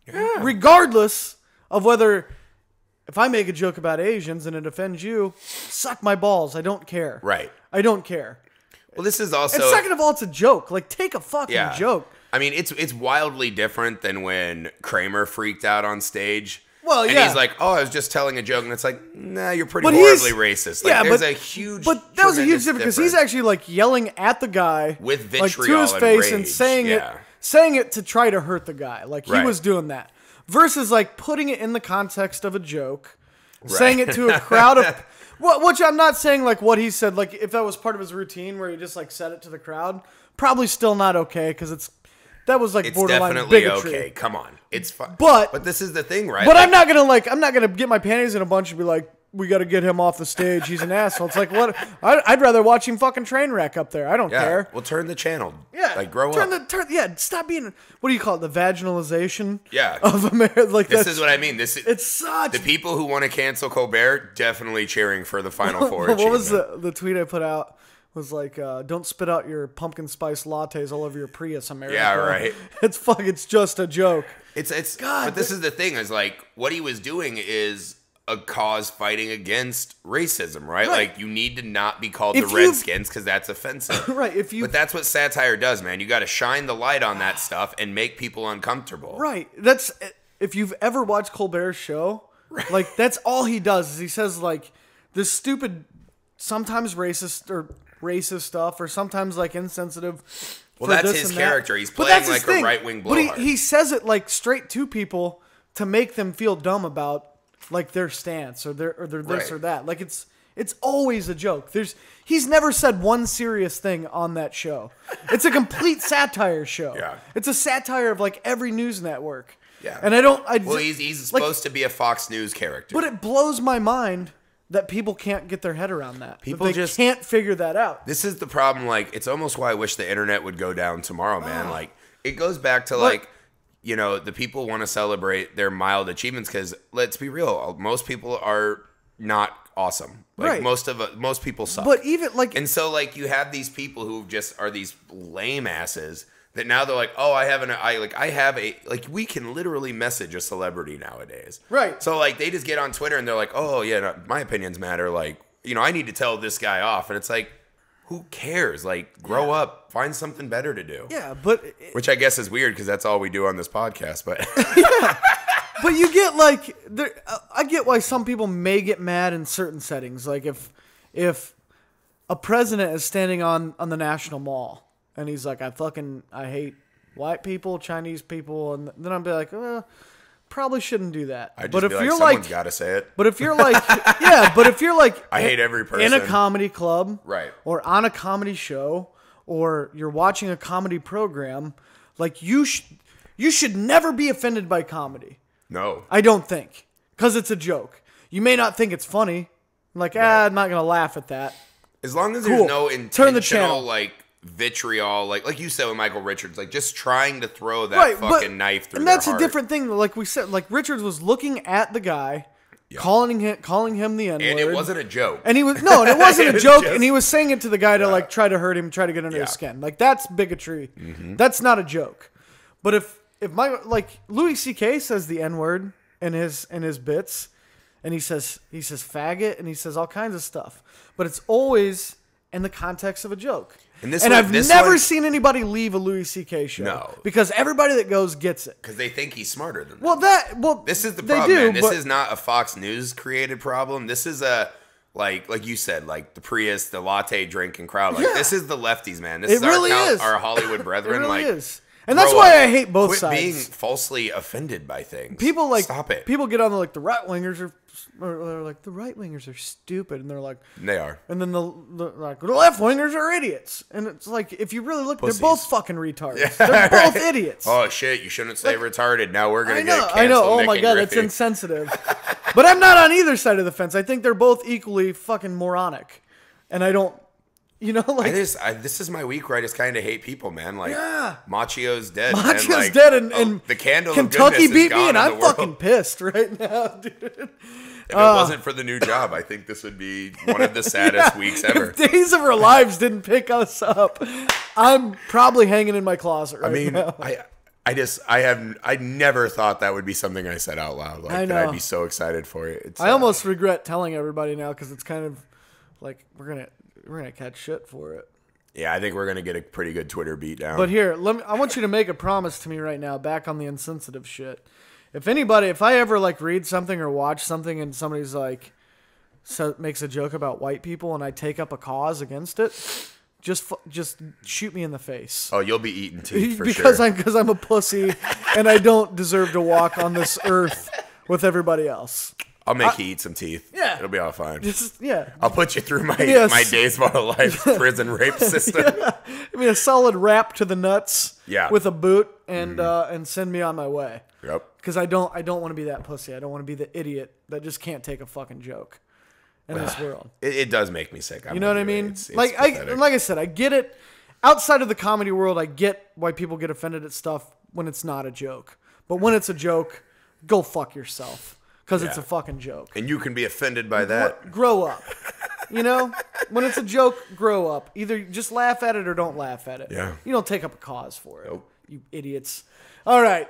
Yeah. Regardless of whether if I make a joke about Asians and it offends you, suck my balls. I don't care. Right. I don't care. Well, this is also... And second of all, it's a joke. Like, take a fucking joke. I mean, it's wildly different than when Kramer freaked out on stage. Well, and he's like, "Oh, I was just telling a joke," and it's like, "Nah, you're pretty horribly racist." Like, there's a huge, but that was a huge difference because he's actually like yelling at the guy with vitriol, like, to his face, rage. and saying it to try to hurt the guy. Like he was doing that versus like putting it in the context of a joke, saying it to a crowd of. Which I'm not saying like what he said. Like if that was part of his routine where he just like said it to the crowd, probably still not okay because that was like borderline definitely bigotry. Okay. Come on, it's fine. But this is the thing, right? But like, I'm not gonna get my panties in a bunch and be like, we got to get him off the stage. He's an asshole. It's like what? I'd rather watch him fucking train wreck up there. I don't care. Well, turn the channel. Yeah, like grow up. Stop being. What do you call it? The vaginalization. Yeah. Of America. Like this is what I mean. It's such. The people who want to cancel Colbert definitely cheering for the Final Four. What was the tweet I put out? Was like, don't spit out your pumpkin spice lattes all over your Prius, America. Yeah, right. It's just a joke. It's God. But this is the thing: is like what he was doing is a cause fighting against racism, right? Like you need to not be called the Redskins because that's offensive, right? But that's what satire does, man. You got to shine the light on that stuff and make people uncomfortable, right? That's if you've ever watched Colbert's show, like that's all he does is he says like this stupid, sometimes racist stuff, or sometimes like insensitive. Well, that's his character. He's playing like a right-wing blowhard. But he says it like straight to people to make them feel dumb about like their stance or their this or that. Like it's always a joke. He's never said one serious thing on that show. It's a complete satire show. Yeah. It's a satire of like every news network. Yeah. And he's supposed to be a Fox News character. But it blows my mind that people can't get their head around that. They just can't figure that out. This is the problem. Like, it's almost why I wish the internet would go down tomorrow, man. Like, it goes back to like, you know, the people want to celebrate their mild achievements because let's be real, most people are not awesome. Like most people suck. But even like, and so like you have these people who just are these lame asses. That now they're like, oh, we can literally message a celebrity nowadays. Right. So, like, they just get on Twitter and they're like, oh, yeah, no, my opinions matter. Like, you know, I need to tell this guy off. And it's like, who cares? Like, grow up. Find something better to do. Yeah, but... Which I guess is weird because that's all we do on this podcast, but... Yeah. But you get, like... I get why some people may get mad in certain settings. Like, if a president is standing on the National Mall... And he's like, I hate white people, Chinese people, and then I'd be like, probably shouldn't do that. But if you're like, someone's got to say it. But if you're like, but if you're like, I hate every person in a comedy club, right, or on a comedy show, or you're watching a comedy program, like you should never be offended by comedy. No, I don't think, because it's a joke. You may not think it's funny, like I'm not gonna laugh at that. As long as there's no intentional, turn the channel, like. Vitriol, like you said with Michael Richards, like just trying to throw that fucking knife through. And that's their a heart. different thing. Like we said, like Richards was looking at the guy, calling him the N-word, and it wasn't a joke. And he was and it wasn't a joke. And he was saying it to the guy to like try to hurt him, try to get under his skin. Like that's bigotry. Mm-hmm. That's not a joke. But if like Louis C.K. says the N-word in his bits, and he says faggot, and he says all kinds of stuff, but it's always in the context of a joke. And I've never seen anybody leave a Louis C.K. show. No. Because everybody that goes gets it. Because they think he's smarter than them. Well, this is the problem, man. This is not a Fox News created problem. This is a, like you said, like the Prius, the latte drinking crowd. Like this is the lefties, man. This is our Hollywood brethren. It really is. And that's why I hate both sides. Being falsely offended by things. People stop it. People get on the right wingers are like the right wingers are stupid, and they're like they are. And then the left wingers are idiots, and it's like if you really look, they're both fucking retards. Yeah, they're both idiots. Oh shit! You shouldn't say retarded. Now we're gonna get canceled. I know. Oh my god, that's insensitive. But I'm not on either side of the fence. I think they're both equally fucking moronic, and I don't. You know, like this is my week where I just kind of hate people, man. Like, Macchio's dead. Macchio's dead, and the candle Kentucky of beat me, and I'm fucking pissed right now, dude. If it wasn't for the new job, I think this would be one of the saddest weeks ever. If Days of Our Lives didn't pick us up, I'm probably hanging in my closet right now. I I never thought that would be something I said out loud. Like, I know. that I'd be so excited for it. I almost regret telling everybody now because it's kind of like we're gonna catch shit for it. Yeah, I think we're gonna get a pretty good Twitter beat down. But here, I want you to make a promise to me right now, back on the insensitive shit. If I ever like read something or watch something and somebody's like makes a joke about white people and I take up a cause against it, just shoot me in the face. Oh, you'll be eating teeth for because sure. Because I'm a pussy and I don't deserve to walk on this earth with everybody else. I'll make you eat some teeth. Yeah. It'll be all fine. Yeah. I'll put you through my days of our life prison rape system. Yeah. I mean, a solid wrap to the nuts. Yeah. With a boot and send me on my way. Yep. Because I don't want to be that pussy. I don't want to be the idiot that just can't take a fucking joke in this world. It does make me sick. You know what I mean? It's like pathetic. I said, I get it. Outside of the comedy world, I get why people get offended at stuff when it's not a joke. But when it's a joke, go fuck yourself. Because it's a fucking joke. And you can be offended by that. Grow up. You know? When it's a joke, grow up. Either just laugh at it or don't laugh at it. Yeah. You don't take up a cause for it. Nope. You idiots. All right.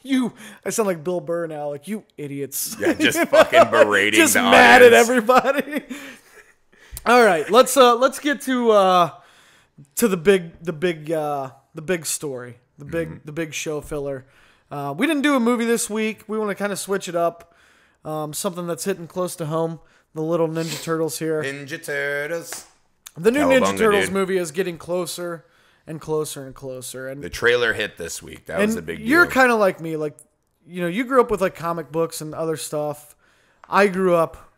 I sound like Bill Burr now. Like, you idiots. Yeah, just fucking berating just the mad audience. at everybody. All right. Let's get to the big story. The big show filler. We didn't do a movie this week. We want to kind of switch it up. Something that's hitting close to home. The little Ninja Turtles here. Ninja Turtles. The new Cowabunga, Ninja Turtles dude. movie is getting closer and closer and closer. And The trailer hit this week. That was a big deal. you're kind of like me. Like, you know, you grew up with like comic books and other stuff. I grew up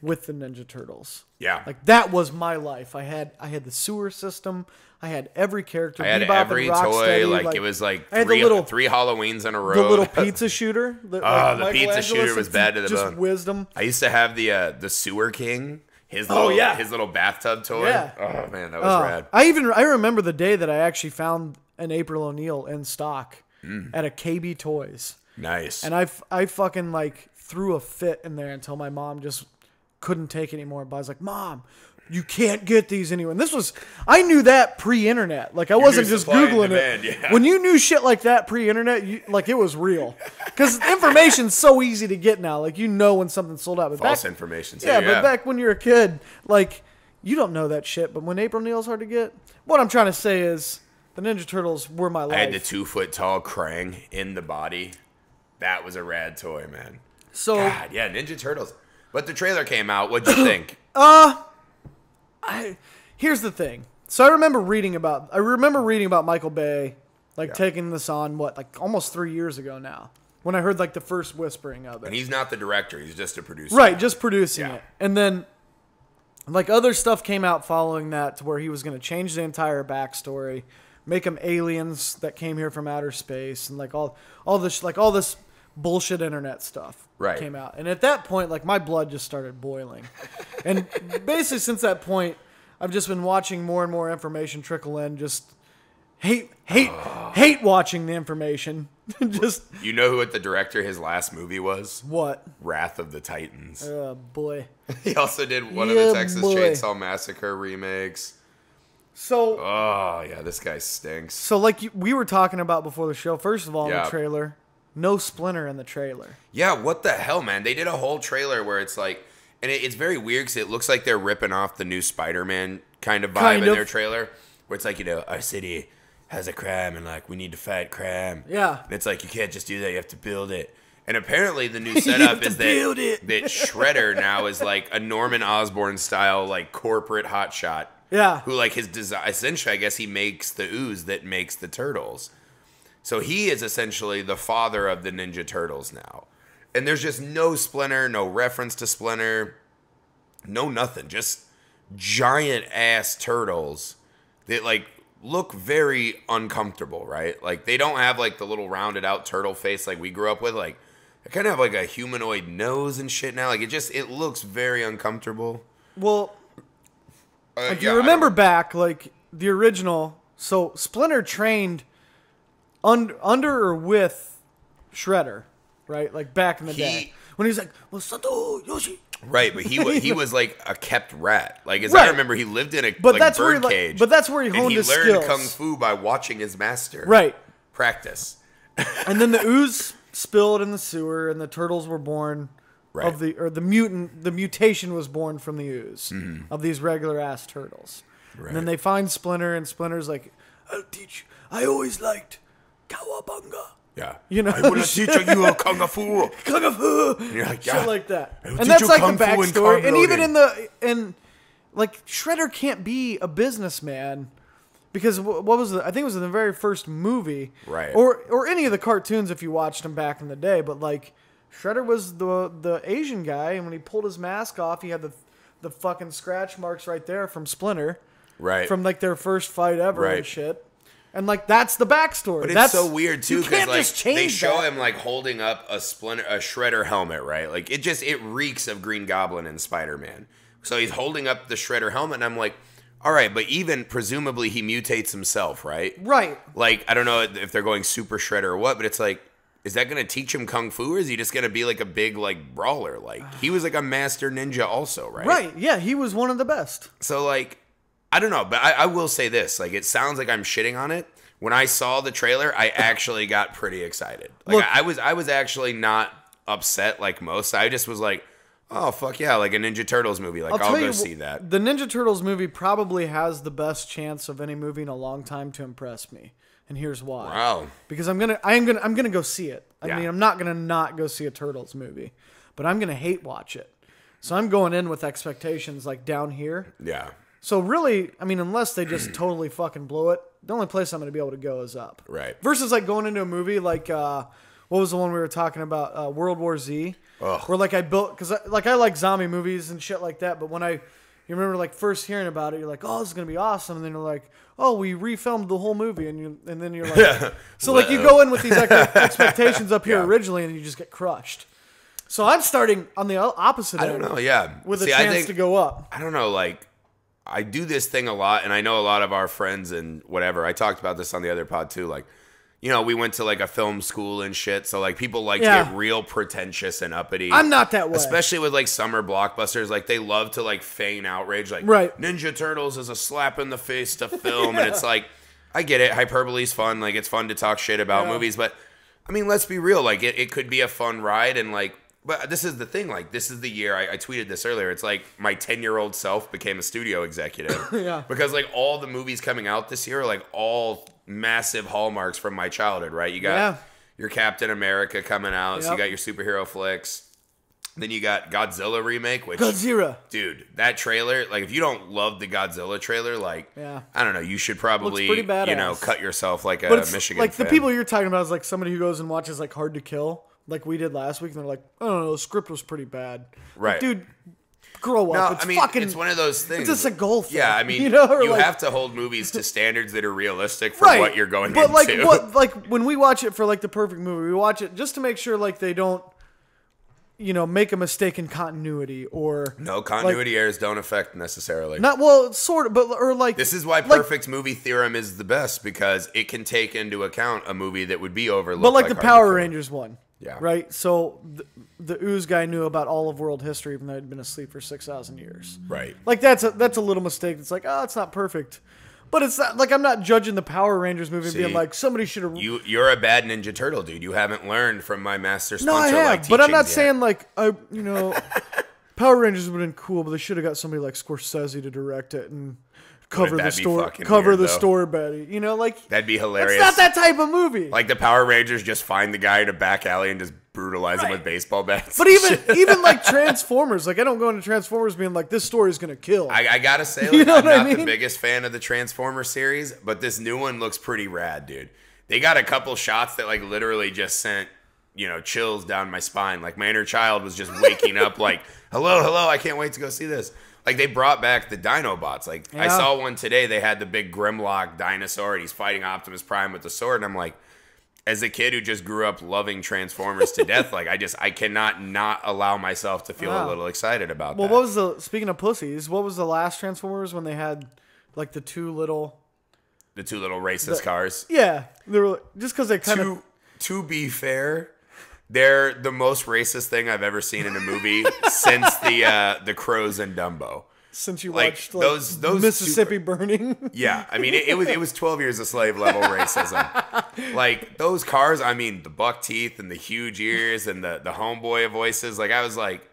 with the Ninja Turtles. Yeah. Like, that was my life. I had the sewer system. I had every character. I had Bebop every and Rocksteady, toy. Like, it was like I had three the Halloweens in a row. little pizza shooter. The pizza Michelangelo shooter was said, bad to the just bone. wisdom. I used to have the Sewer King. His little bathtub toy. Yeah. Oh man, that was rad. I remember the day that I actually found an April O'Neil in stock at a KB Toys. Nice. And I fucking like threw a fit in there until my mom just couldn't take it anymore. But I was like, Mom, you can't get these anywhere. And I knew that pre-internet. Like, I wasn't just Googling it. Yeah. When you knew shit like that pre-internet, like, it was real. Because information's so easy to get now. Like, you know when something's sold out. But False information. Too, yeah, but back when you're a kid, like, you don't know that shit. But when April O'Neil's hard to get, what I'm trying to say is the Ninja Turtles were my life. I had the 2-foot tall Krang in the body. That was a rad toy, man. So, God, yeah, Ninja Turtles. But the trailer came out. What'd you think? Here's the thing. So I remember reading about Michael Bay, like, taking this on, like almost 3 years ago now, when I heard like the first whispering of it. And he's not the director; he's just a producer. Right, just producing Yeah. it. And then, like, other stuff came out following that to where he was going to change the entire backstory, make them aliens that came here from outer space, and like all this bullshit internet stuff came out. And at that point, like, my blood just started boiling. And basically since that point, I've just been watching more and more information trickle in. Just hate watching the information. Just, you know what the director his last movie was? What? Wrath of the Titans. Oh boy. He also did one of the Texas Chainsaw Massacre remakes. So. Oh yeah, this guy stinks. So like we were talking about before the show. First of all, in Yeah. the trailer, no Splinter in the trailer. Yeah, what the hell, man? They did a whole trailer where it's like, and it's very weird because it looks like they're ripping off the new Spider-Man kind of vibe in their trailer, where it's like, you know, our city has a crime and like we need to fight crime. Yeah. And it's like, you can't just do that, you have to build it. And apparently the new setup is that Shredder now is like a Norman Osborn style like corporate hotshot. Yeah. Who like his design, essentially I guess he makes the ooze that makes the turtles. So he is essentially the father of the Ninja Turtles now. And there's just no Splinter, no reference to Splinter, no nothing. Just giant ass turtles that like look very uncomfortable, right? Like they don't have like the little rounded out turtle face like we grew up with. Like they kind of have like a humanoid nose and shit now. Like it looks very uncomfortable. Well, if you remember back, like the original, so Splinter trained under or with Shredder, right? Like back in the day when he was like, "Well, Sato Yoshi." Right, but he was like a kept rat. Like as Right. I remember, he lived in a that's bird cage. but that's where he honed and he his learned skills. kung fu by watching his master Right. practice. And then the ooze spilled in the sewer, and the turtles were born. Right. The mutation was born from the ooze of these regular ass turtles. Right. And then they find Splinter, and Splinter's like, "I'll teach you. I always liked cowabunga." Yeah. You know, I want to teach you a kung fu. Kung fu. And you're like, yeah. Shit like that. And that's like the backstory. And even like Shredder can't be a businessman. Because what was I think it was in the very first movie, right? Or any of the cartoons if you watched them back in the day. But like, Shredder was the Asian guy, and when he pulled his mask off, he had the fucking scratch marks right there from Splinter, right? From like their first fight ever and shit. And like that's the backstory. But that's so weird too because like they show that. him like holding up a Shredder helmet, right? Like it reeks of Green Goblin and Spider-Man. So he's holding up the Shredder helmet, and I'm like, all right, but even presumably he mutates himself, right? Right. Like, I don't know if they're going Super Shredder or what, but it's like, is that going to teach him Kung Fu, or is he just going to be like a big, like, brawler? Like, he was like a master ninja also, right? Right, yeah, he was one of the best. So, like, I don't know, but I will say this. Like, it sounds like I'm shitting on it. When I saw the trailer, I actually got pretty excited. Like, Look, I was actually not upset like most. I just was like, oh, fuck yeah, like a Ninja Turtles movie. Like, I'll go see that. The Ninja Turtles movie probably has the best chance of any movie in a long time to impress me. And here's why. Wow. Because I'm gonna go see it. I Yeah. mean, I'm not gonna not go see a Turtles movie, but I'm gonna hate watch it. So I'm going in with expectations like down here. Yeah. So really, I mean, unless they just totally fucking blow it, the only place I'm gonna be able to go is up. Right. Versus like going into a movie like what was the one we were talking about? World War Z. Ugh. Where like I built because I like zombie movies and shit like that. But when you remember like first hearing about it, you're like, oh, this is gonna be awesome. And then you're like, oh, we refilmed the whole movie, and then you're like, so like you go in with these expectations up here originally, and you just get crushed. So I'm starting on the opposite end. I don't know. Yeah. With a chance to go up. I don't know. Like, I do this thing a lot, and I know a lot of our friends and whatever. I talked about this on the other pod too. Like, you know, we went to like a film school and shit. So like people like to get real pretentious and uppity. I'm not that way. Especially with like summer blockbusters. Like they love to like feign outrage. Like Ninja Turtles is a slap in the face to film. And it's like, I get it. Hyperbole's fun. Like it's fun to talk shit about movies. But I mean, let's be real. Like it could be a fun ride. And like, but this is the thing. Like this is the year, I tweeted this earlier. It's like my 10-year-old self became a studio executive. Because like all the movies coming out this year are like all massive hallmarks from my childhood, right? You got your Captain America coming out, so you got your superhero flicks. Then you got Godzilla remake, which Godzilla, dude, that trailer, like if you don't love the Godzilla trailer, like I don't know, you should probably cut yourself like a Michigan like fan. the people you're talking about is like somebody who goes and watches like Hard to Kill, like we did last week, and they're like, I don't know, the script was pretty bad, right? Like, dude, grow up. It's one of those things. It's just a goal thing. Yeah, I mean, you like, have to hold movies to standards that are realistic for what you're going into. But like when we watch it for like the perfect movie, we watch it just to make sure like they don't, make a mistake in continuity or no continuity errors don't affect necessarily. Not well, sort of, but or like this is why perfect movie theorem is the best because it can take into account a movie that would be overlooked. But like the Power Rangers one. Yeah. Right? So the ooze guy knew about all of world history even though he'd been asleep for 6,000 years. Right. Like that's a little mistake. It's like, oh, it's not perfect. But it's not like I'm not judging the Power Rangers movie and being like somebody should have You're a bad Ninja Turtle, dude. You haven't learned from my master Spencer. No, I have, like but I'm not yet. saying like Power Rangers would have been cool, but they should have got somebody like Scorsese to direct it and cover the story better. Like that'd be hilarious. It's not that type of movie. Like the Power Rangers just find the guy in a back alley and just brutalize him with baseball bats. But even like Transformers, like I don't go into Transformers being like this story is gonna kill. I gotta say, like, I'm not the biggest fan of the Transformers series, but this new one looks pretty rad, dude. They got a couple shots that like literally just sent chills down my spine. Like my inner child was just waking up like, hello, I can't wait to go see this. Like, they brought back the Dinobots. Like, I saw one today. They had the big Grimlock dinosaur, and he's fighting Optimus Prime with the sword. And I'm like, as a kid who just grew up loving Transformers to death, like, I cannot not allow myself to feel a little excited about that. Well, speaking of pussies, what was the last Transformers when they had, like, the two little racist cars? Yeah. They were, just because they kind of... To be fair... They're the most racist thing I've ever seen in a movie since the Crows and Dumbo. since you Like, watched like, those Mississippi Burning. Yeah, I mean, it was 12 years of slave level racism. Like, those cars, I mean, the buck teeth and the huge ears and the homeboy voices. Like, I was like,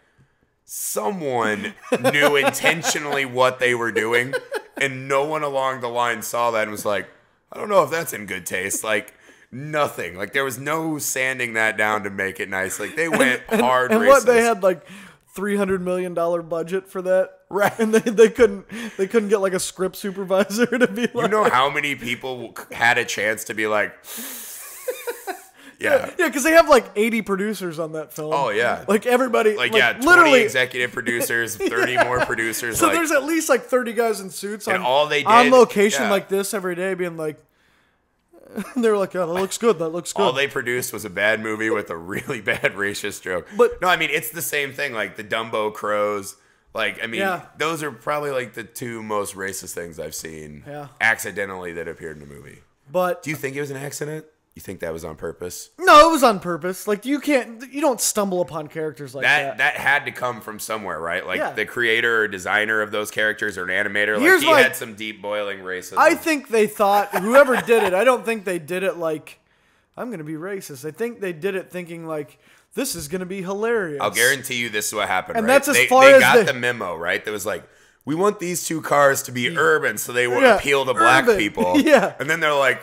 someone knew intentionally what they were doing, and no one along the line saw that and was like, I don't know if that's in good taste. Like, nothing. Like, there was no sanding that down to make it nice. Like, they went hard and racist. what they had like $300 million budget for that, Right. And they couldn't get like a script supervisor to be like, You know how many people had a chance to be like, yeah. Yeah, because they have like 80 producers on that film. Oh, yeah. Like everybody, Like, like, yeah, 20 literally executive producers, 30 more producers. So like, there's at least like 30 guys in suits and on, all they on did- location yeah. like this every day, being like, they were like, yeah, that looks good. That looks good. all they produced was a bad movie with a really bad racist joke. But- no, I mean, it's the same thing. Like the Dumbo crows. Like, I mean, Yeah. those are probably like the two most racist things I've seen accidentally that appeared in a movie. But Do you think it was an accident? You think that was on purpose? no, it was on purpose. Like you don't stumble upon characters like that. That had to come from somewhere, right? Like Yeah. the creator or designer of those characters or an animator, Here's like he my- had some deep boiling racism. I think they thought whoever did it. I don't think they did it like I'm gonna be racist. I think they did it thinking like this is gonna be hilarious. I'll guarantee you this is what happened. And right? that's as they, far they as got they- the memo, right? That was like, we want these two cars to be urban, so they will Yeah, appeal to black urban. people. Yeah. And then they're like,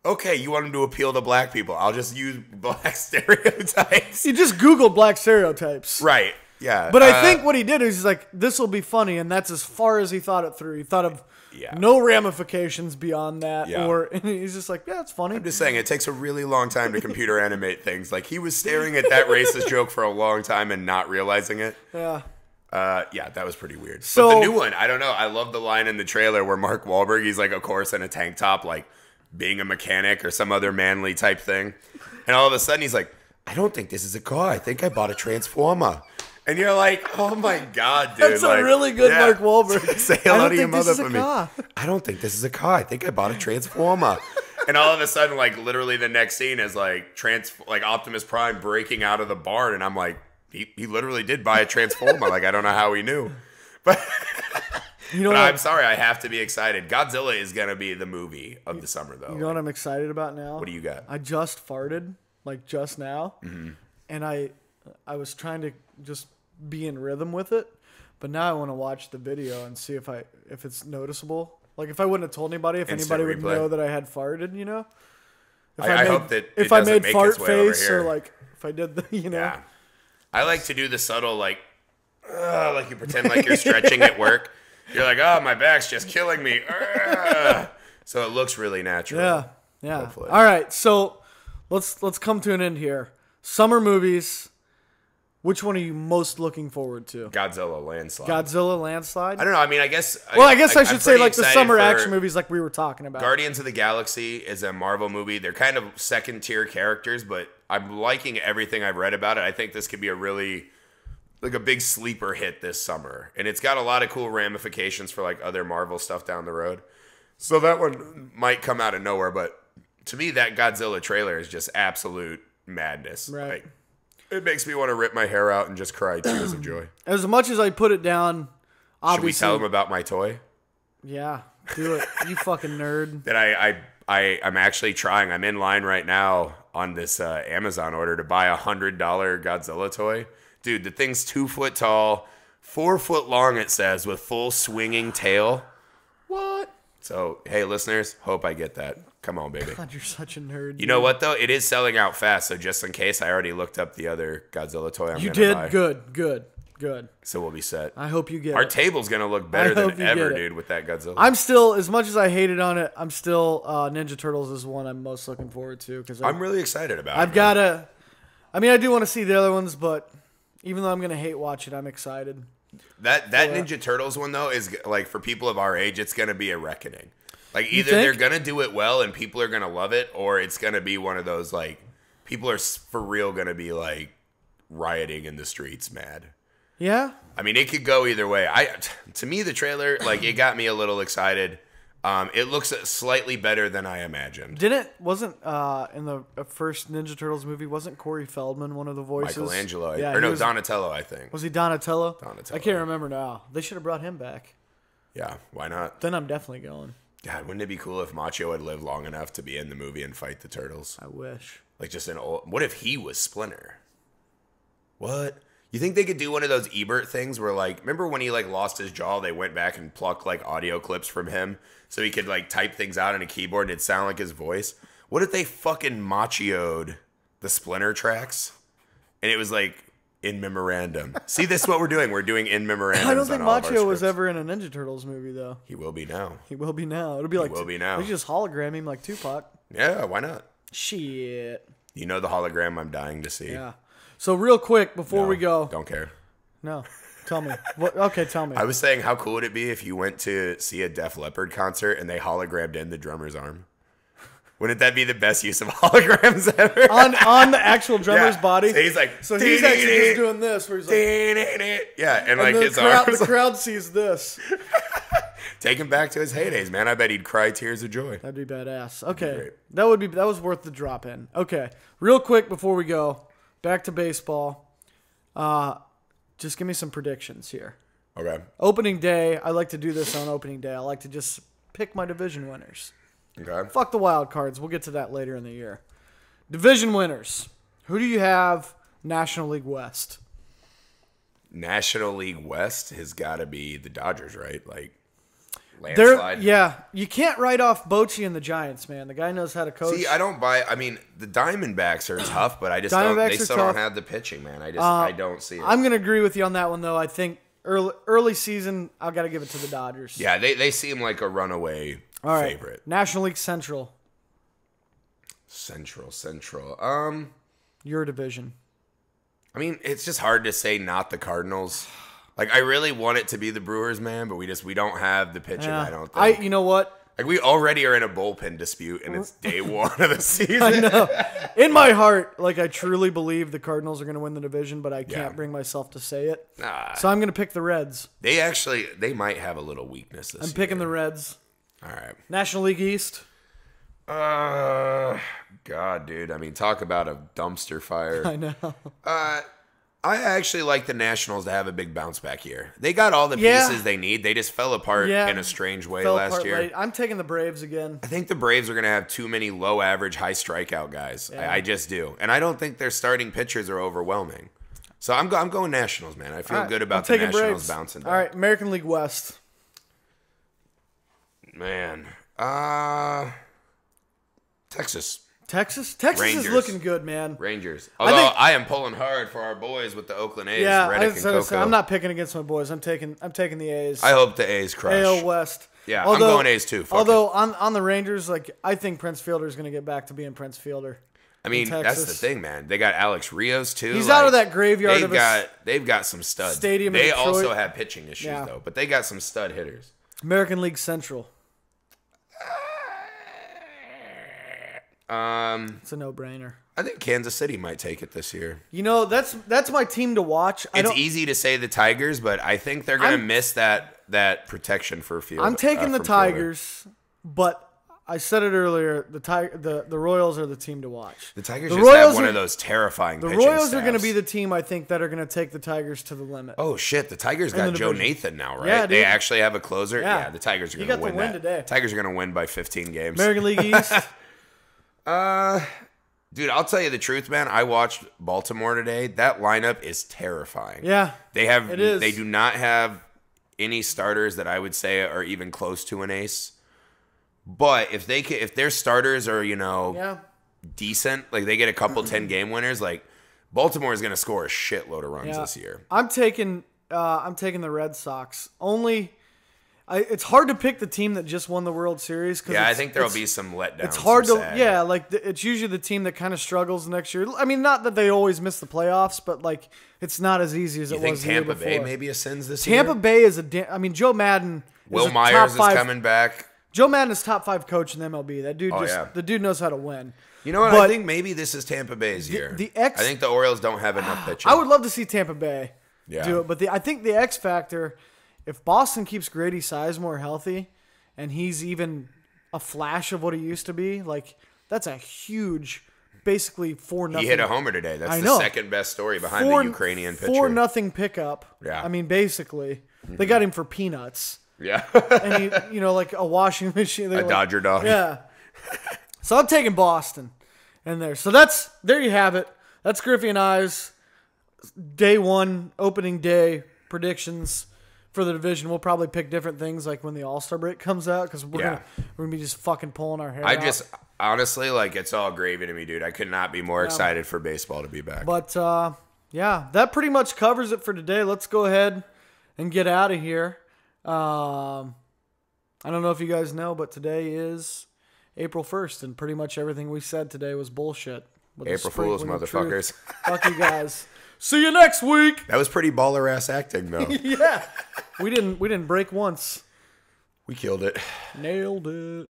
okay, you want them to appeal to black people? I'll just use black stereotypes. You just Googled black stereotypes. Right. Yeah. But I think what he did is he's like, this will be funny, and that's as far as he thought it through. He thought of no ramifications beyond that, and he's just like, yeah, it's funny. I'm just saying, it takes a really long time to computer animate things. Like, he was staring at that racist joke for a long time and not realizing it. Yeah. Yeah, that was pretty weird. So- but the new one, I don't know. I love the line in the trailer where Mark Wahlberg, he's like, of course, in a tank top, like being a mechanic or some other manly type thing. And all of a sudden he's like, I don't think this is a car. I think I bought a Transformer. And you're like, oh my God, dude. That's like, a really good Mark Wahlberg. Say I hello don't to your think this mother is a for me. car. I don't think this is a car. I think I bought a Transformer. And all of a sudden, like, literally the next scene is like Optimus Prime breaking out of the barn. And I'm like, he literally did buy a Transformer. Like, I don't know how he knew. But, You know but what I'm sorry, I have to be excited. Godzilla is going to be the movie of the summer, though. You know what I'm excited about now? What do you got? I just farted, like just now, and I was trying to just be in rhythm with it, but now I want to watch the video and see if it's noticeable. Like if I wouldn't have told anybody, if Instant anybody would replay. know that I had farted, you know? If I hope that if it I doesn't made make fart its way over face here. or like if I did the, you know. Yeah. I like to do the subtle, like you pretend like you're stretching at work. You're like, oh, my back's just killing me. So it looks really natural. Yeah. Hopefully. All right, so let's come to an end here. Summer movies. Which one are you most looking forward to? Godzilla Landslide. Godzilla Landslide? I don't know. I mean, I guess. Well, I guess I should I'm say pretty like the excited summer for action movies like we were talking about. Guardians of the Galaxy is a Marvel movie. They're kind of second tier characters, but I'm liking everything I've read about it. I think this could be a really like a big sleeper hit this summer, and it's got a lot of cool ramifications for like other Marvel stuff down the road. So that one might come out of nowhere, but to me, that Godzilla trailer is just absolute madness. Right. Like, it makes me want to rip my hair out and just cry tears of joy. As much as I put it down, obviously. Should we tell them about my toy? Yeah, do it. You fucking nerd. That I'm actually trying. I'm in line right now on this Amazon order to buy $100 Godzilla toy. Dude, the thing's 2 foot tall, 4 foot long, it says, with full swinging tail. What? So, hey, listeners, hope I get that. Come on, baby. God, you're such a nerd. You know what, though? It is selling out fast, so just in case, I already looked up the other Godzilla toy I'm You going to did? buy. Good. So we'll be set. I hope you get Our it. table's going to look better hope than you ever, get it. dude, with that Godzilla. I'm still, as much as I hated on it, I'm still, Ninja Turtles is one I'm most looking forward to. Cause I'm really excited about I've it. got to, I mean, I do want to see the other ones, but even though I'm going to hate watch it, I'm excited. That Ninja Turtles one, though, is like for people of our age, it's going to be a reckoning. Like either think? they're going to do it well and people are going to love it, or it's going to be one of those like people are for real going to be like rioting in the streets mad. Yeah? I mean, it could go either way. To me, the trailer, like it got me a little excited. It looks slightly better than I imagined. Wasn't in the first Ninja Turtles movie, wasn't Corey Feldman one of the voices? Michelangelo. Yeah, Or no, was, Donatello, I think. Was he Donatello? Donatello. I can't remember now. They should have brought him back. Yeah, why not? Then I'm definitely going. God, wouldn't it be cool if Macchio had lived long enough to be in the movie and fight the turtles? I wish. Like just an old. What if he was Splinter? What? You think they could do one of those Ebert things where, like, remember when he like lost his jaw? They went back and plucked like audio clips from him so he could like type things out on a keyboard and it'd sound like his voice. What if they fucking Macchio'd the Splinter tracks and it was like in memorandum? See, this is what we're doing. We're doing in memorandum. I don't think Macchio was ever in a Ninja Turtles movie though. He will be now. He will be now. It'll be like will be now. We just hologram him like Tupac. Yeah, why not? Shit. You know the hologram I'm dying to see. Yeah. So real quick before we go. Don't care. No. Tell me. What? Okay, tell me. I was saying, how cool would it be if you went to see a Def Leppard concert and they hologrammed in the drummer's arm? Wouldn't that be the best use of holograms ever? on the actual drummer's body? So he's like, he's actually just doing this where he's like, yeah, and like his the crowd sees this. Take him back to his heydays, man. I bet he'd cry tears of joy. That'd be badass. Okay. That was worth the drop in. Okay. Real quick before we go, back to baseball. Just give me some predictions here. Okay. Opening day, I like to do this on opening day. I like to just pick my division winners. Okay. Fuck the wild cards. We'll get to that later in the year. Division winners. Who do you have National League West? National League West has got to be the Dodgers, right? Like, landslide. Yeah. You can't write off Bochy and the Giants, man. The guy knows how to coach. See, I don't buy. I mean, the Diamondbacks are tough, but I just don't. They still don't have the pitching, man. I don't see it. I'm gonna agree with you on that one, though. I think early season, I've got to give it to the Dodgers. Yeah, they seem like a runaway favorite. National League Central. Central. Your division. I mean, it's just hard to say not the Cardinals. Like, I really want it to be the Brewers, man, but we don't have the pitching, I don't think. You know what? Like, we already are in a bullpen dispute, and it's day one of the season. I know. In my heart, like, I truly believe the Cardinals are going to win the division, but I can't bring myself to say it. So I'm going to pick the Reds. They might have a little weakness this year. I'm picking the Reds. All right. National League East. God, dude. I mean, talk about a dumpster fire. I know. I actually like the Nationals to have a big bounce back year. They got all the pieces they need. They just fell apart in a strange way last year. Late. I'm taking the Braves again. I think the Braves are going to have too many low average, high strikeout guys. Yeah. I just do. And I don't think their starting pitchers are overwhelming. So I'm going Nationals, man. I feel good about the Nationals Braves. Bouncing back. All right, American League West. Man. Texas Rangers. Is looking good, man. Rangers. Although I am pulling hard for our boys with the Oakland A's. Yeah, Reddick and Coco. I'm not picking against my boys. I'm taking the A's. I hope the A's crush. AL West. Yeah, I'm going A's too. On the Rangers, like, I think Prince Fielder is going to get back to being Prince Fielder. I mean, that's the thing, man. They got Alex Rios too. He's out of that graveyard. They've got some studs. Stadium. They also have pitching issues though, but they got some stud hitters. American League Central. It's a no-brainer. I think Kansas City might take it this year. You know, that's my team to watch. It's easy to say the Tigers, but I think they're going to miss that protection for Field. I'm taking the Tigers, but I said it earlier. The Royals are the team to watch. The Tigers have one of those terrifying. The Royals are going to be the team I think that are going to take the Tigers to the limit. Oh shit! The Tigers got Joe Nathan now, right? Yeah, they actually have a closer. Yeah, the Tigers are going to win. You got the win today. Tigers are going to win by 15 games. American League East. Dude, I'll tell you the truth, man. I watched Baltimore today. That lineup is terrifying. Yeah, they do not have any starters that I would say are even close to an ace. But if their starters are decent, like they get a couple 10-game winners, like Baltimore is going to score a shitload of runs this year. I'm taking the Red Sox. It's hard to pick the team that just won the World Series. I think there'll be some letdowns. It's hard it's usually the team that kind of struggles next year. I mean, not that they always miss the playoffs, but like it's not as easy as it was the year before. Tampa Bay maybe ascends this year? Tampa Bay is Joe Madden. Will Myers is coming back. Joe Madden is top 5 coach in the MLB. That dude the dude knows how to win. You know what? I think maybe this is Tampa Bay's year. I think the Orioles don't have enough pitching. I would love to see Tampa Bay do it, but I think the X factor, if Boston keeps Grady Sizemore healthy, and he's even a flash of what he used to be, like that's a huge, basically 4-0. He hit a homer today. That's the second best story behind the Ukrainian pitcher. 4-0 pickup. Yeah. I mean, basically, they got him for peanuts. Yeah. And like a washing machine. A Dodger dog. Yeah. So I'm taking Boston in there. So there you have it. That's Griffey and I's day one, opening day predictions for the division. We'll probably pick different things like when the All-Star break comes out because we're gonna be just fucking pulling our hair out. Honestly, like, it's all gravy to me, dude. I could not be more excited for baseball to be back. But that pretty much covers it for today. Let's go ahead and get out of here. I don't know if you guys know, but today is April 1st, and pretty much everything we said today was bullshit. April Fools, motherfuckers. Fuck you guys. See you next week. That was pretty baller ass acting, though. Yeah. We didn't break once. We killed it. Nailed it.